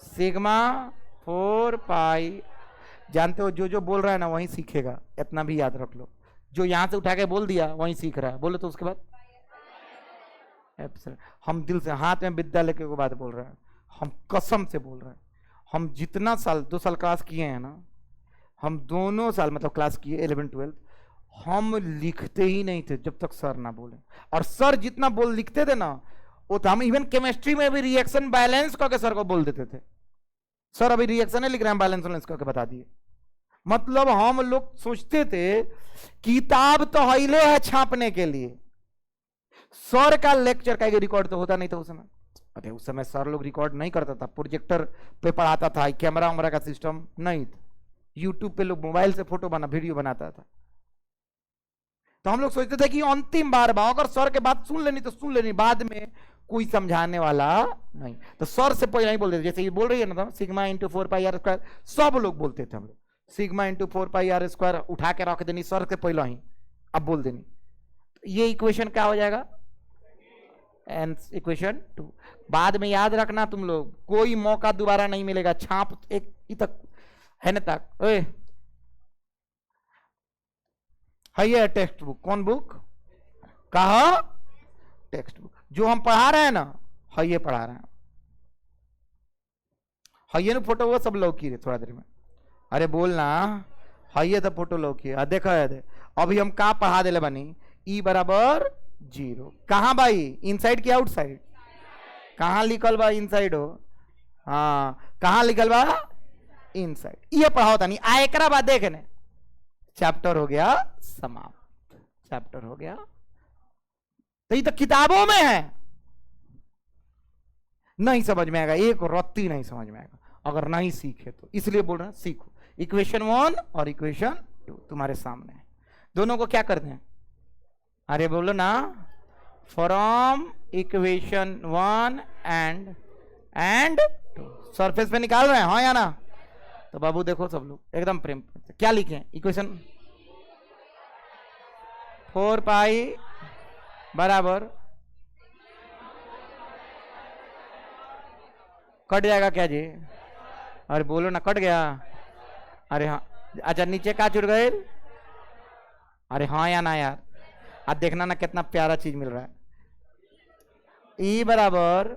सिग्मा 4 पाई। जानते हो जो जो बोल रहा है ना वही सीखेगा, इतना भी याद रख लो, जो यहां से उठा के बोल दिया वही सीख रहा है, बोलो तो उसके बाद हम दिल से हाथ में विद्यालय के बात बोल रहे हैं, हम कसम से बोल रहे हैं। हम जितना साल 2 साल क्लास किए हैं ना, हम दोनों साल मतलब क्लास किए 11 12, हम लिखते ही नहीं थे जब तक सर ना बोले, और सर जितना बोल लिखते थे ना, वो तो हम इवन केमिस्ट्री में भी रिएक्शन बैलेंस करके सर को बोल देते थे, सर अभी रिएक्शन है लिख रहे हैं, बैलेंस बैलेंस करके बता दिए। मतलब हम लोग सोचते थे किताब तो हिले है छापने के लिए, सर का लेक्चर का रिकॉर्ड तो होता नहीं था उस समय। अरे उस समय सर लोग रिकॉर्ड नहीं करता था, प्रोजेक्टर पे पढ़ाता था, कैमरा वैमरा का सिस्टम नहीं था, यूट्यूब पे लोग मोबाइल से फोटो वीडियो बनाता था। तो हम लोग सोचते थे कि अंतिम बार अगर सर के बात सुन लेनी तो सुन लेनी, बाद में कोई समझाने वाला नहीं, तो सर से पहले नहीं बोलते थे। जैसे ये बोल रही है ना, sigma into 4 pi R square, सब लोग बोलते थे हम लोग, sigma into 4 pi R square उठा के रख देनी सर के पहले ही, अब बोल देनी। ये इक्वेशन क्या हो जाएगा, एन इक्वेशन 2। बाद में याद रखना तुम लोग, कोई मौका दोबारा नहीं मिलेगा, छाप एक तक है ना तक। ओए है ये टेक्स्ट बुक, कौन बुक, कहा टेक्स्ट बुक, जो हम पढ़ा रहे हैं ना, है ये पढ़ा रहे हैं, है ये ना फोटो वो सब लोग की थोड़ा देर में, अरे बोलना, है ये तो फोटो लोग की देखा है। अभी हम का पढ़ा दे बनी, ई बराबर 0, कहां भाई, इनसाइड की आउटसाइड, कहां लिखल बा इनसाइड हो, हाँ कहां लिखल बा इनसाइड, ये पढ़ा होता नहीं। आयकरा बाद देखने चैप्टर हो गया समाप्त, चैप्टर हो गया। तो ये तो किताबों में है, नहीं समझ में आएगा, एक रत्ती नहीं समझ में आएगा अगर नहीं सीखे तो, इसलिए बोल रहे हैं सीखो। इक्वेशन 1 और इक्वेशन 2 तुम्हारे सामने है, दोनों को क्या करते हैं, अरे बोलो ना, फ्रॉम इक्वेशन 1 एंड 2 सरफेस पे निकाल रहे हैं, हाँ या ना। तो बाबू देखो सब लोग एकदम प्रेम से क्या लिखे, इक्वेशन 4 पाई बराबर, कट जाएगा क्या जी, अरे बोलो ना, कट गया, अरे हाँ, अच्छा नीचे क्या छूट गए, अरे हाँ या ना यार, आज देखना ना कितना प्यारा चीज मिल रहा है। ई बराबर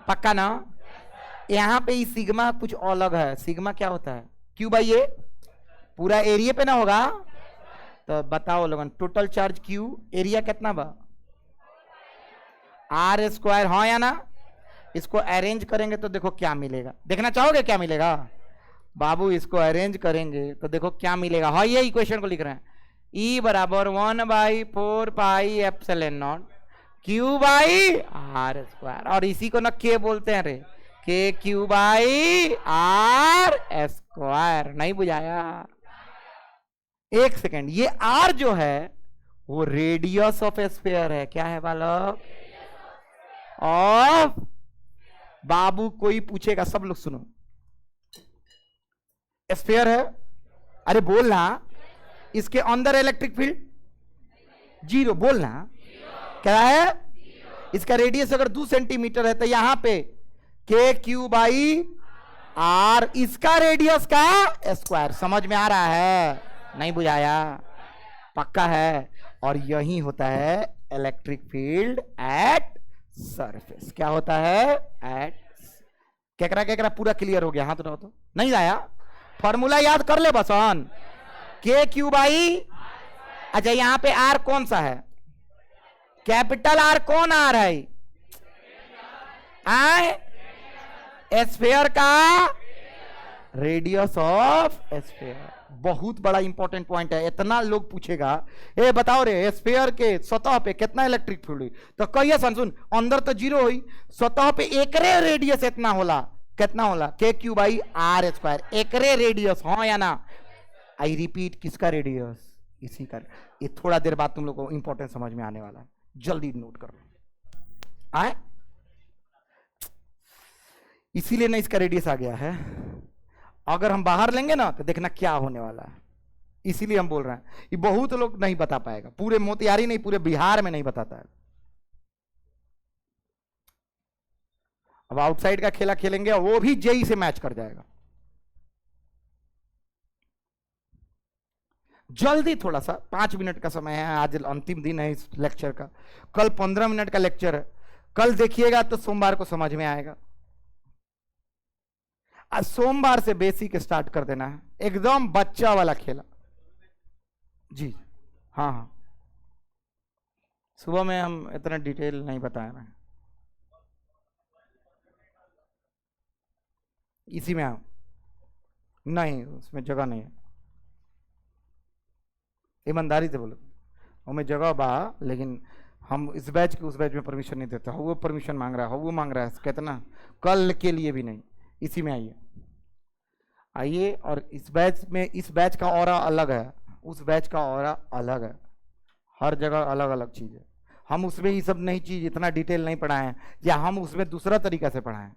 पक्का ना, यहां पे ई सिग्मा कुछ अलग है, सिग्मा क्या होता है, क्यू बाई ये पूरा एरिया पे ना होगा। तो बताओ लोगन, टोटल चार्ज क्यू, एरिया कितना बा, आर स्क्वायर, हाँ या ना। इसको अरेंज करेंगे तो देखो क्या मिलेगा, देखना चाहोगे क्या मिलेगा बाबू, इसको अरेंज करेंगे तो देखो क्या मिलेगा। हाँ ये इक्वेशन को लिख रहे हैं, ई बराबर 1/4 pi epsilon not q by R square, और इसी को ना के बोलते हैं रे, के क्यू बाई आर स्क्वायर। नहीं बुझाया? एक सेकेंड, ये आर जो है वो रेडियस ऑफ स्फीयर है। क्या है बालक? ऑफ। बाबू कोई पूछेगा, सब लोग सुनो, स्फीयर है, अरे बोलना, इसके अंदर इलेक्ट्रिक फील्ड जीरो, बोलना क्या है? इसका रेडियस अगर 2 सेंटीमीटर है तो यहां पे के क्यू बाई आर, इसका रेडियस का स्क्वायर। समझ में आ रहा है? नहीं बुझाया? पक्का है? और यही होता है इलेक्ट्रिक फील्ड एट सरफेस। क्या होता है? एट। केकरा पूरा क्लियर हो गया? हाथ उठाओ तो। नहीं आया? फॉर्मूला याद कर ले बसन। के क्यू बाई, अच्छा यहां पे आर कौन सा है? Capital R. कौन आर है? स्फीयर का रेडियस ऑफ स्फीयर। बहुत बड़ा इंपॉर्टेंट पॉइंट है, इतना लोग पूछेगा, ए बताओ रे स्फीयर के सतह पे कितना इलेक्ट्रिक फील्ड हुई? तो कहिए सुन, अंदर तो जीरो हुई, सतह पे एकरे रेडियस इतना होला। कितना होला? के क्यू बाई आर स्क्वायर। एकरे रेडियस, हाँ या ना? आई रिपीट, किसका रेडियस? इसी का। ये थोड़ा देर बाद तुम लोग को इंपॉर्टेंट समझ में आने वाला है, जल्दी नोट कर लो। आए, इसीलिए ना इसका रेडियस आ गया है। अगर हम बाहर लेंगे ना तो देखना क्या होने वाला है। इसीलिए हम बोल रहे हैं, ये बहुत लोग नहीं बता पाएगा, पूरे मोतिहारी नहीं, पूरे बिहार में नहीं बताता है। अब आउटसाइड का खेला खेलेंगे, वो भी जेई से मैच कर जाएगा। जल्दी थोड़ा सा, 5 मिनट का समय है, आज अंतिम दिन है इस लेक्चर का। कल 15 मिनट का लेक्चर है, कल देखिएगा तो सोमवार को समझ में आएगा। आज सोमवार से बेसिक स्टार्ट कर देना है, एकदम बच्चा वाला खेला। जी हाँ हाँ, सुबह में हम इतना डिटेल नहीं बताया ना, इसी में आओ। नहीं, उसमें जगह नहीं है, ईमानदारी से बोलो, हमें जगह बा, लेकिन हम इस बैच के उस बैच में परमिशन नहीं देते। वो परमिशन मांग रहा है, वो मांग रहा है, कितना कल के लिए भी नहीं। इसी में आइए, आइए। और इस बैच में, इस बैच का ऑरा अलग है, उस बैच का ऑरा अलग है, हर जगह अलग अलग चीज़ है। हम उसमें ये सब नहीं चीज़ इतना डिटेल नहीं पढ़ाएं, या हम उसमें दूसरा तरीका से पढ़ाएं,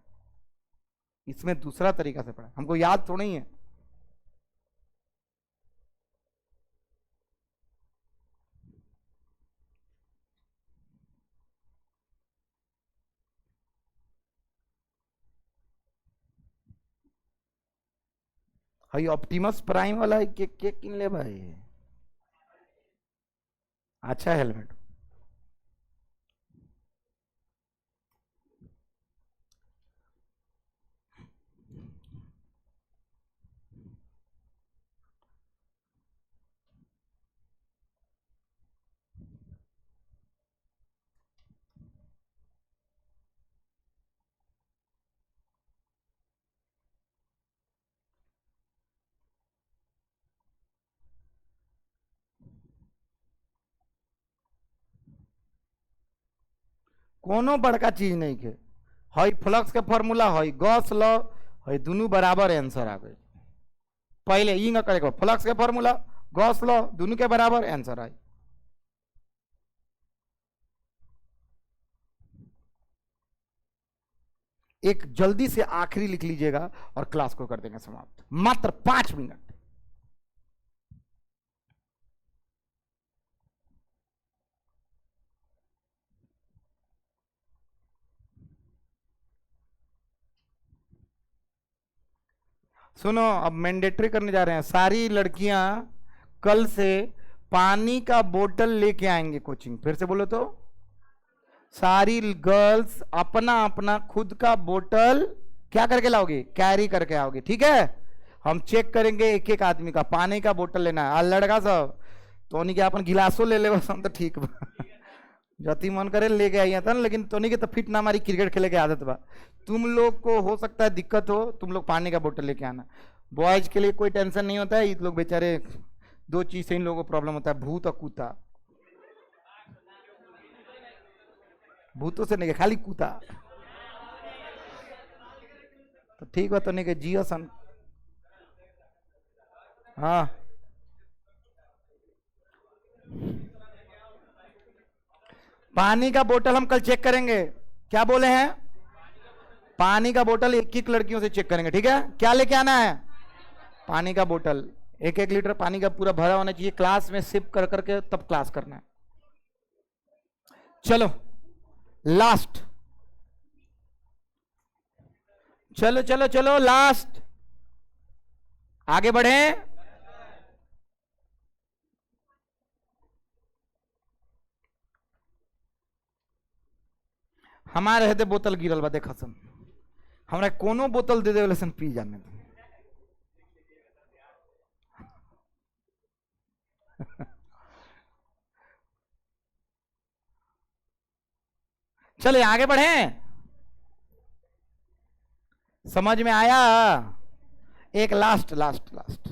इसमें दूसरा तरीका से पढ़ाएं, हमको याद थोड़ा ही है। भाई ऑप्टिमस प्राइम वाला है, के किन ले भाई? अच्छा हेलमेट। कोनो बड़का चीज नहीं के, हई फ्लक्स के फॉर्मूला, हई गॉस लॉ, हई दोनों बराबर आंसर आ गए। पहले ई न करे, फ्लक्स के फॉर्मूला, गॉस लॉ, दोनों के बराबर आंसर आई। एक जल्दी से आखिरी लिख लीजिएगा और क्लास को कर देंगे समाप्त, मात्र 5 मिनट। सुनो, अब मैंडेटरी करने जा रहे हैं, सारी लड़कियां कल से पानी का बोतल लेके आएंगे कोचिंग। फिर से बोलो तो, सारी गर्ल्स अपना अपना खुद का बोतल क्या करके लाओगे? कैरी करके आओगे, ठीक है? हम चेक करेंगे एक एक आदमी का पानी का बोतल लेना है। लड़का सब तोनी के अपन गिलासो ले ले, बस हम तो ठीक बा। जति मन करे लेके आई था ना, लेकिन तोनी के तो फिट ना, हमारी क्रिकेट खेले के आदत बा। तुम लोग को हो सकता है दिक्कत हो, तुम लोग पानी का बोतल लेके आना। बॉयज के लिए कोई टेंशन नहीं होता है, ये लोग बेचारे, 2 चीज से इन लोगों को प्रॉब्लम होता है, भूत और कूता। भूतों से नहीं, खाली कूता। तो ठीक बा तो नहीं के जियो सन। हाँ पानी का बोतल हम कल चेक करेंगे। क्या बोले हैं? पानी का बोतल एक एक लड़कियों से चेक करेंगे, ठीक है? क्या लेके आना है? पानी का बोतल 1-1 लीटर पानी का पूरा भरा होना चाहिए। क्लास में सिप कर करके तब क्लास करना है। चलो लास्ट, चलो चलो चलो लास्ट, आगे बढ़े। हमारे हते बोतल गिरल बा, देखा सन हमरा कोनो बोतल दे दे सन पी जाने दे। चले आगे बढ़े। समझ में आया? एक लास्ट लास्ट लास्ट,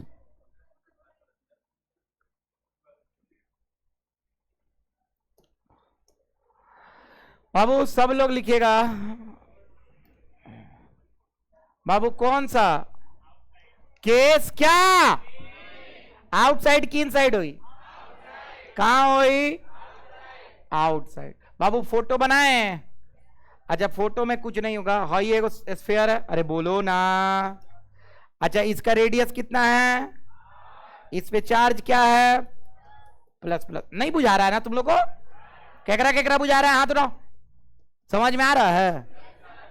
बाबू सब लोग लिखिएगा। बाबू कौन सा केस? क्या आउटसाइड की इनसाइड हुई? कहां हुई? आउटसाइड। बाबू फोटो बनाए? अच्छा फोटो में कुछ नहीं होगा। हाँ ये स्फीयर है, अरे बोलो ना। अच्छा इसका रेडियस कितना है? इस पे चार्ज क्या है? Plus plus. नहीं बुझा रहा है ना तुम लोग को? केकरा केकरा बुझा रहा है? हाथ उठाओ। समझ में आ रहा है?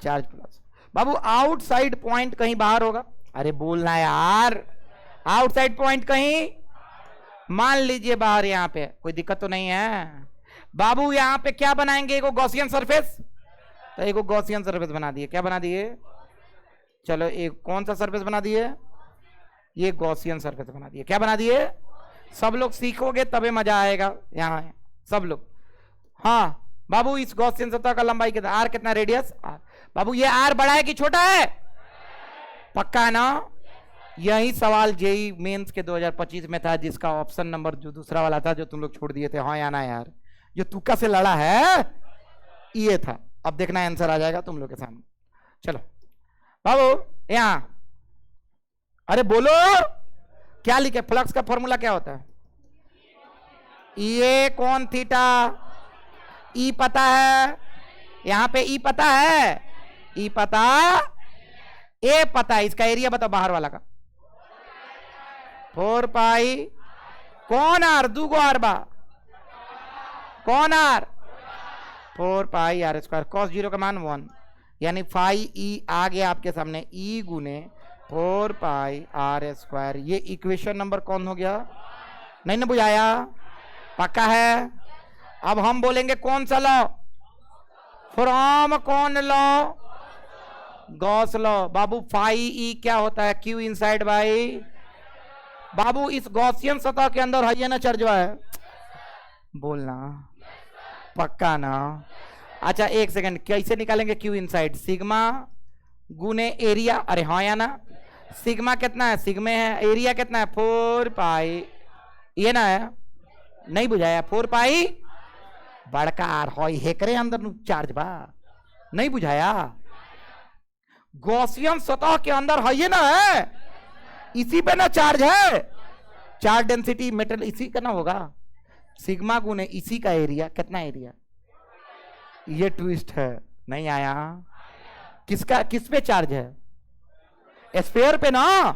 Charge plus. बाबू आउटसाइड पॉइंट कहीं बाहर होगा? अरे बोलना यार, आउटसाइड पॉइंट कहीं मान लीजिए बाहर, यहां पे कोई दिक्कत तो नहीं है। बाबू यहां पे क्या बनाएंगे? एक गॉसियन सरफेस, तो एक गॉसियन सरफेस बना दिए। क्या बना दिए? चलो एक कौन सा सरफेस बना दिए? ये गॉसियन सरफेस बना दिए। क्या बना दिए? सब लोग सीखोगे तबे मजा आएगा यहां सब लोग। हाँ बाबू इस गॉसियन सतह का लंबाई कितना? आर कितना? Radius are. बाबू ये आर बड़ा है कि छोटा है? पक्का है ना? यही सवाल जेई मेंस के 2025 में था, जिसका ऑप्शन नंबर जो दूसरा वाला था जो तुम लोग छोड़ दिए थे, हाँ या ना यार, जो तुक्का से लड़ा है ये था। अब देखना आंसर आ जाएगा तुम लोग के सामने। चलो बाबू यहां, अरे बोलो क्या लिखे? फ्लक्स का फॉर्मूला क्या होता है? ये कौन थीटा? ई पता है? यहां पे ई पता है? ई पता, ए पता है। इसका एरिया बताओ बाहर वाला का। 4 पाई कौन आर? दूगो आर बा। कौन R? 4 pi R square. Cos 0 का मान 1, यानी फाई ई आ गया आपके सामने। ई गुने 4 पाई आर स्क्वायर। ये इक्वेशन नंबर कौन हो गया? नहीं ना बुझाया? पक्का है? अब हम बोलेंगे कौन सा लॉ? फ्रॉम कौन लॉ? Gauss law. बाबू फाई ई क्या होता है? Q inside by. बाबू इस गॉसियन सतह के अंदर है ना चर्जवा है? बोलना पक्का ना? अच्छा एक सेकंड, कैसे निकालेंगे क्यू इनसाइड? सिग्मा गुने एरिया। अरे हाँ या ना? सिग्मा कितना है? सिग्मे है। एरिया कितना है? 4 पाई, ये ना है? नहीं बुझाया? 4 पाई बड़का आर हॉय हेकरे अंदर चार्ज बा। नहीं बुझाया? गॉसियन सतह के अंदर है ये ना है, इसी पे ना चार्ज है। चार्ज डेंसिटी मेटल इसी का ना होगा। सिग्मा गुने इसी का एरिया। कितना एरिया? ये ट्विस्ट है। नहीं आया? किसका? किस पे चार्ज है? स्फीयर पे ना?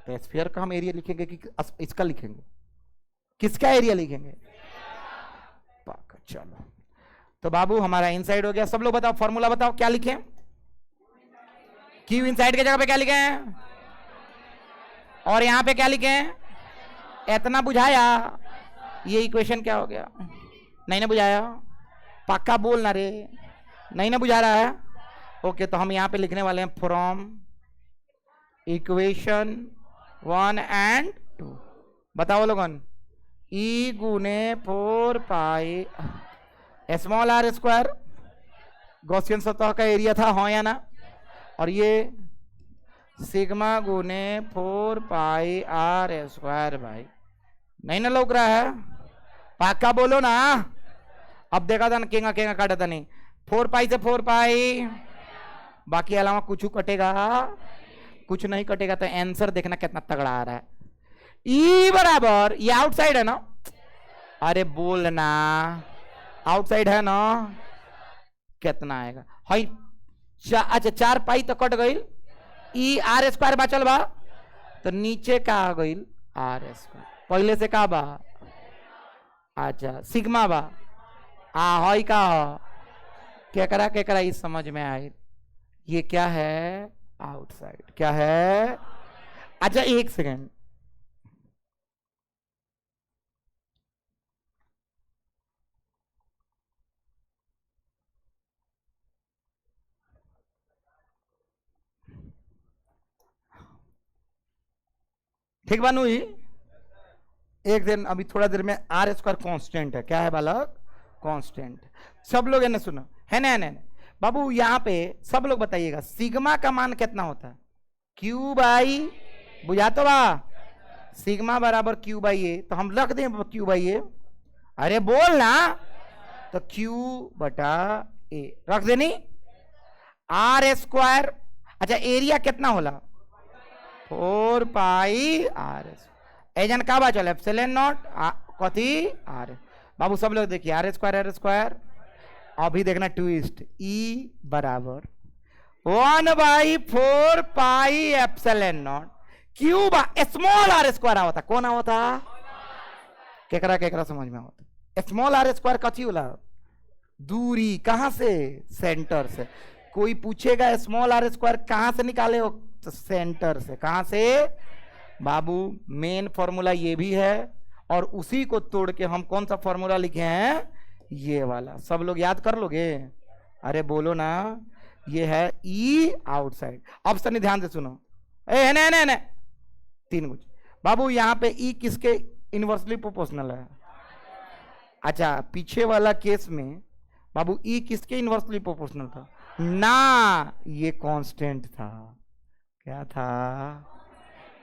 तो स्फीयर का हम एरिया लिखेंगे कि इसका लिखेंगे? किसका एरिया लिखेंगे? चलो तो बाबू हमारा इनसाइड हो गया। सब लोग बताओ फॉर्मूला बताओ क्या लिखें? क्यू इनसाइड के जगह पे क्या लिखें? और यहां पे क्या लिखें? इतना बुझाया? ये इक्वेशन क्या हो गया? नहीं ना बुझाया? पक्का बोलना रे, नहीं ना बुझा रहा है? ओके तो हम यहां पे लिखने वाले हैं फ्रॉम इक्वेशन 1 एंड 2। बताओ लोगन। ई गुने 4 pi small R square, Gaussian सतह का एरिया था, हाँ या ना? और ये सिग्मा गुने 4 पाई आर स्क्वायर भाई। नहीं ना लौक रहा है? पक्का बोलो ना। अब देखा था ना केंगा केंगा काटा था नहीं। 4 पाई से 4 पाई बाकी अलावा कुछ कटेगा, कुछ नहीं कटेगा। तो आंसर देखना कितना तगड़ा आ रहा है। ई बराबर, ये आउटसाइड है ना, अरे बोलना आउटसाइड है ना, कितना आएगा हाई। अच्छा 4 पाई तो कट गई, ई आर स्क्वायर बचल बा, तो नीचे का आ गई आर स्क्वायर, पहले से का बा, अच्छा सिग्मा बा, हाई का केकरा केकरा इस समझ में आए, ये क्या है आउटसाइड, क्या है। अच्छा एक सेकेंड, ठीक बानू ही एक दिन, अभी थोड़ा देर में आर स्क्वायर कांस्टेंट है, क्या है बालक, कांस्टेंट। सब लोग है ना सुनो, है ना बाबू, यहां पे सब लोग बताइएगा सिग्मा का मान कितना होता है, क्यू बाई, बुझा तो बा, सिग्मा बराबर क्यू बाई ए, तो हम रख दें क्यू बाई ए, अरे बोल ना, तो क्यू बटा ए रख देनी, आर स्क्वायर, अच्छा एरिया कितना होला, 4 पाई आर, एजन का बा चल एप्सिलॉन नॉट कथी आर। बाबू सब लोग देखिए आर स्क्वायर, अभी देखना ट्विस्ट, ई बराबर 1/4 पाई एप्सिलॉन नॉट क्यू बा स्मॉल आर स्क्वायर होता, कौन होता, केकरा केकरा समझ में होता, स्मॉल आर स्क्वायर कथी होला, दूरी, कहां से, सेंटर से। कोई पूछेगा स्मॉल आर स्क्वायर कहां से निकाले हो, तो सेंटर से, कहां से बाबू, मेन फॉर्मूला ये भी है, और उसी को तोड़ के हम कौन सा फॉर्मूला लिखे हैं, ये वाला, सब लोग याद कर लोगे, अरे बोलो ना, ये है ई आउटसाइड। अब सनी ध्यान से सुनो, ए ने 3 कुछ बाबू, यहां पे ई किसके इनवर्सली प्रोपोर्शनल है, अच्छा पीछे वाला केस में बाबू ई किसके इनवर्सली प्रोपोर्शनल था ना, ये कांस्टेंट था, क्या था,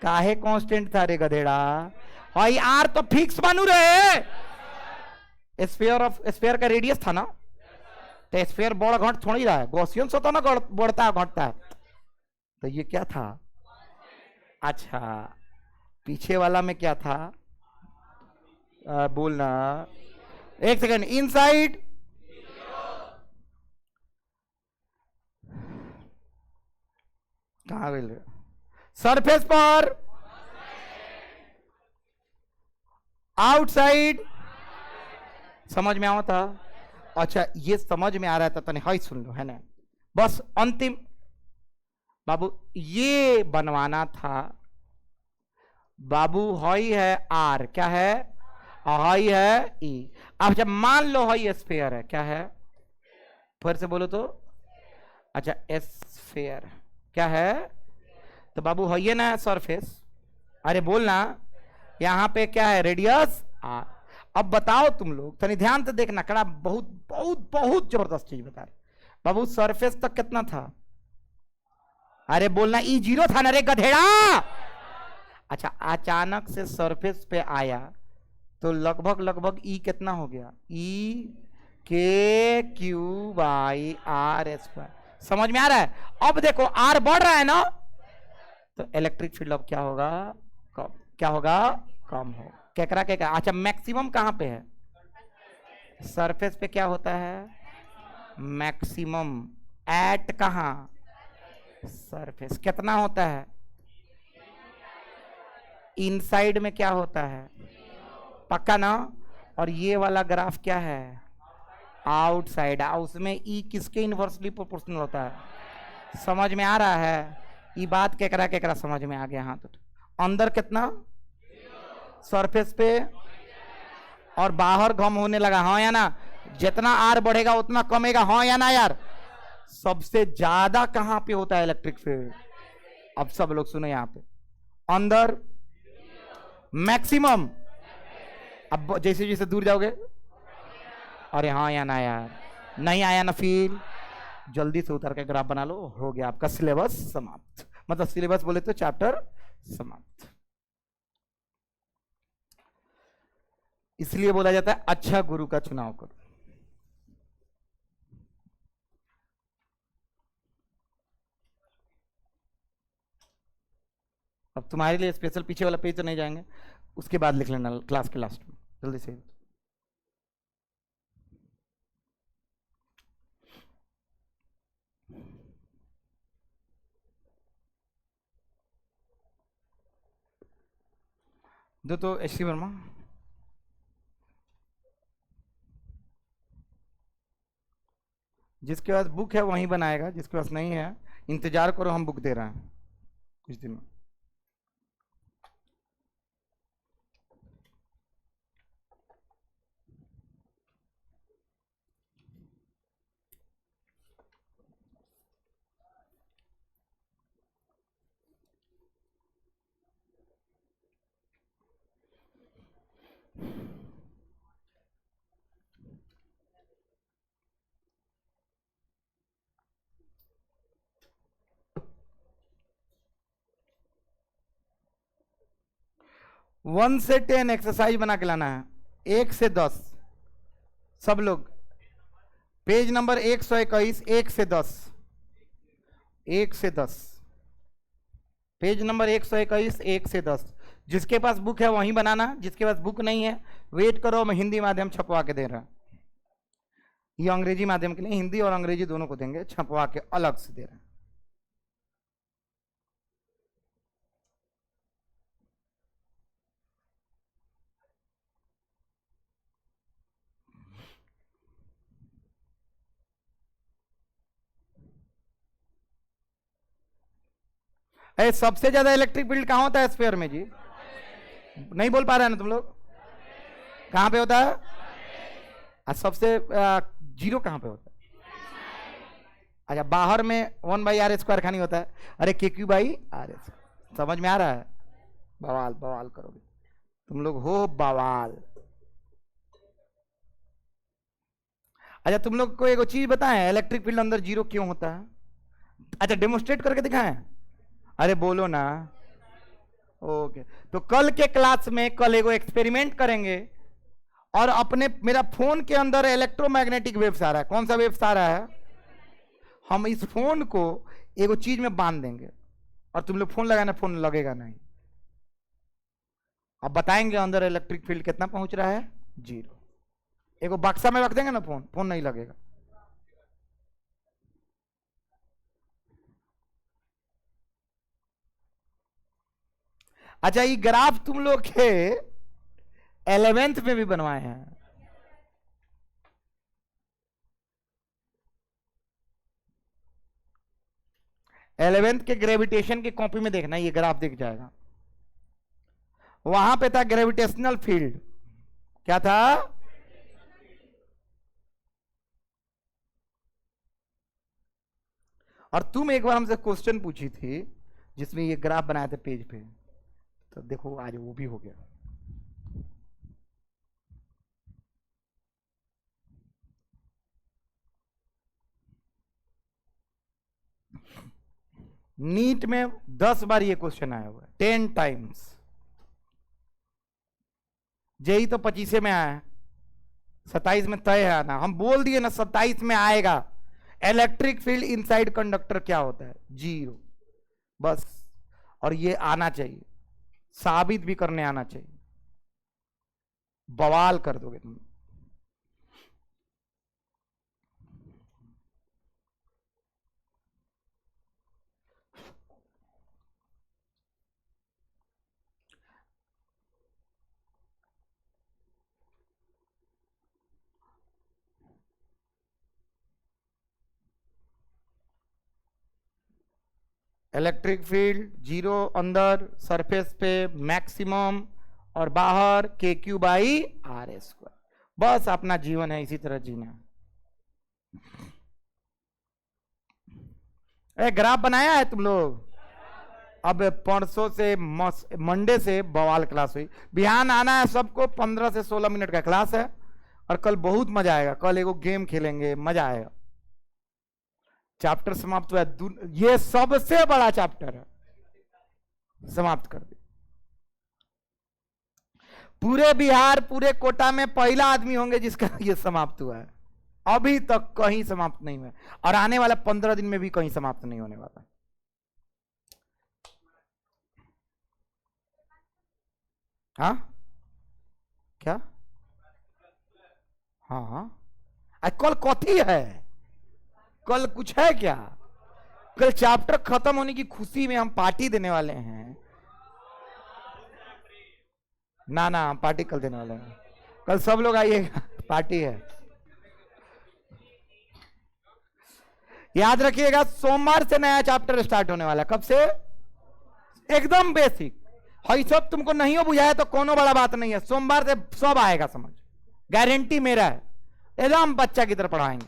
काहे कांस्टेंट था रे गधेड़ा, भाई आर तो फिक्स बनू रहे, स्फीयर का रेडियस था ना, तो स्फीयर बड़ा घट थोड़ी रहा है, गॉसियन से तो ना बढ़ता है घटता है, तो ये क्या था, अच्छा पीछे वाला में क्या था, बोलना, एक सेकंड, इनसाइड, कहां गए, सरफेस पर, आउटसाइड, समझ में आता, अच्छा ये समझ में आ रहा था, तने हाई सुन लो, है ना, बस अंतिम बाबू ये बनवाना था बाबू, हाई है आर, क्या है, हाई है ई। अब जब मान लो हाई स्फीयर है, क्या है, फिर से बोलो तो, अच्छा स्फीयर क्या है, तो बाबू हाई है ना सरफेस, अरे बोलना, यहां पे क्या है रेडियस आर। अब बताओ तुम लोग, तनी ध्यान से देखना, कड़ा बहुत बहुत बहुत जबरदस्त चीज बता रहे बाबू, सरफेस तक कितना था, अरे बोलना ई 0 था ना रे गधेड़ा, अच्छा अचानक से सरफेस पे आया, तो लगभग लगभग ई कितना हो गया, ई के क्यू बाई आर स्क्वायर, समझ में आ रहा है। अब देखो आर बढ़ रहा है ना, तो इलेक्ट्रिक फील्ड अब क्या होगा, कम, क्या होगा, कम हो, केकरा केकरा, अच्छा मैक्सिमम कहां पे है, सरफेस पे क्या होता है, मैक्सिमम एट कहां, सरफेस, कितना होता है, इनसाइड में क्या होता है, पक्का ना, और ये वाला ग्राफ क्या है, आउटसाइड, उसमें ई किसके इनवर्सली प्रोपोर्शनल होता है, समझ में आ रहा है, ये बात केकरा केकरा समझ में आ गया, हाथ उठा, अंदर कितना, सरफेस पे, और बाहर घम होने लगा, हाँ या ना, जितना आर बढ़ेगा उतना कमेगा, हाँ या ना यार, सबसे ज्यादा कहां पे होता है इलेक्ट्रिक फील्ड, अब सब लोग सुनो, यहां पे अंदर मैक्सिमम, अब जैसे जैसे दूर जाओगे, अरे हाँ या ना यार, नहीं आया ना फील, जल्दी से उतर के ग्राफ बना लो, हो गया आपका सिलेबस समाप्त, मतलब सिलेबस बोले तो चैप्टर समाप्त। इसलिए बोला जाता है अच्छा गुरु का चुनाव करो। अब तुम्हारे लिए स्पेशल पीछे वाला पेज तो नहीं जाएंगे, उसके बाद लिख लेना क्लास के लास्ट में जल्दी से। दो तो एच वर्मा, जिसके पास बुक है वहीं बनाएगा, जिसके पास नहीं है इंतजार करो, हम बुक दे रहे हैं कुछ दिन में। वन से 10 एक्सरसाइज बना के लाना है, 1 से 10 सब लोग। पेज नंबर 121, 1 से 10, 1 से 10, पेज नंबर 121, 1 से 10। जिसके पास बुक है वहीं बनाना, जिसके पास बुक नहीं है वेट करो, मैं हिंदी माध्यम छपवा के दे रहा, ये अंग्रेजी माध्यम के लिए, हिंदी और अंग्रेजी दोनों को देंगे, छपवा के अलग से दे रहे हैं। सबसे ज्यादा इलेक्ट्रिक फील्ड कहां होता है स्फीयर में जी? नहीं बोल पा रहे हैं ना तुम लोग? कहां पे होता है? सबसे जीरो कहां पे होता है? अच्छा, बाहर में 1/r² खानी होता है। अरे KQ/r, समझ में आ रहा है? बवाल बवाल करोगे तुम लोग, हो बवाल। अच्छा, तुम लोग को एक चीज बताएं, इलेक्ट्रिक फील्ड अंदर जीरो क्यों होता है? अच्छा, डेमोस्ट्रेट करके दिखाएं। अरे बोलो ना। ओके, तो कल के क्लास में कल एगो एक्सपेरिमेंट करेंगे, और अपने मेरा फोन के अंदर इलेक्ट्रोमैग्नेटिक वेव्स आ रहा है। कौन सा वेव्स आ रहा है? हम इस फोन को एगो चीज में बांध देंगे, और तुम लोग फोन लगाना, फोन लगेगा नहीं। अब बताएंगे अंदर इलेक्ट्रिक फील्ड कितना पहुंच रहा है, जीरो। एगो बक्सा में रख देंगे ना फोन, फोन नहीं लगेगा। अच्छा, ये ग्राफ तुम लोग के 11th में भी बनवाए हैं। एलेवेंथ के ग्रेविटेशन की कॉपी में देखना, ये ग्राफ दिख जाएगा। वहां पे था ग्रेविटेशनल फील्ड, क्या था? और तुम एक बार हमसे क्वेश्चन पूछी थी जिसमें ये ग्राफ बनाए थे पेज पे, तो देखो आज वो भी हो गया। नीट में 10 बार ये क्वेश्चन आया हुआ है, 10 टाइम्स। जेई तो 25 में आया है, 27 में तय है आना। हम बोल दिए ना 27 में आएगा। इलेक्ट्रिक फील्ड इनसाइड कंडक्टर क्या होता है? जीरो, बस। और ये आना चाहिए, साबित भी करने आना चाहिए। बवाल कर दोगे तुम। इलेक्ट्रिक फील्ड जीरो अंदर सरफेस पे मैक्सिमम, और बाहर KQ/r²। बस अपना जीवन है इसी तरह जीना। ग्राफ बनाया है तुम लोग? अब परसों से मंडे से बवाल क्लास हुई, बिहान आना है सबको। 15 से 16 मिनट का क्लास है, और कल बहुत मजा आएगा। कल एगो गेम खेलेंगे, मजा आएगा। चैप्टर समाप्त हुआ है, ये सबसे बड़ा चैप्टर है, समाप्त कर दे। पूरे बिहार, पूरे कोटा में पहला आदमी होंगे जिसका ये समाप्त हुआ है। अभी तक कहीं समाप्त नहीं हुआ, और आने वाला 15 दिन में भी कहीं समाप्त नहीं होने वाला। हाँ क्या? हाँ कल कथी है? कल कुछ है क्या? कल चैप्टर खत्म होने की खुशी में हम पार्टी देने वाले हैं। ना ना, हम पार्टी कल देने वाले हैं। कल सब लोग आइएगा, पार्टी है। याद रखिएगा, सोमवार से नया चैप्टर स्टार्ट होने वाला है। कब से? एकदम बेसिक। हई सब तुमको नहीं हो बुझाया तो कोनो बड़ा बात नहीं है, सोमवार से सब आएगा समझ, गारंटी मेरा है। एकदम बच्चा की तरह पढ़ाएंगे।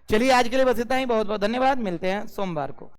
चलिए आज के लिए बस इतना ही। बहुत बहुत धन्यवाद, मिलते हैं सोमवार को।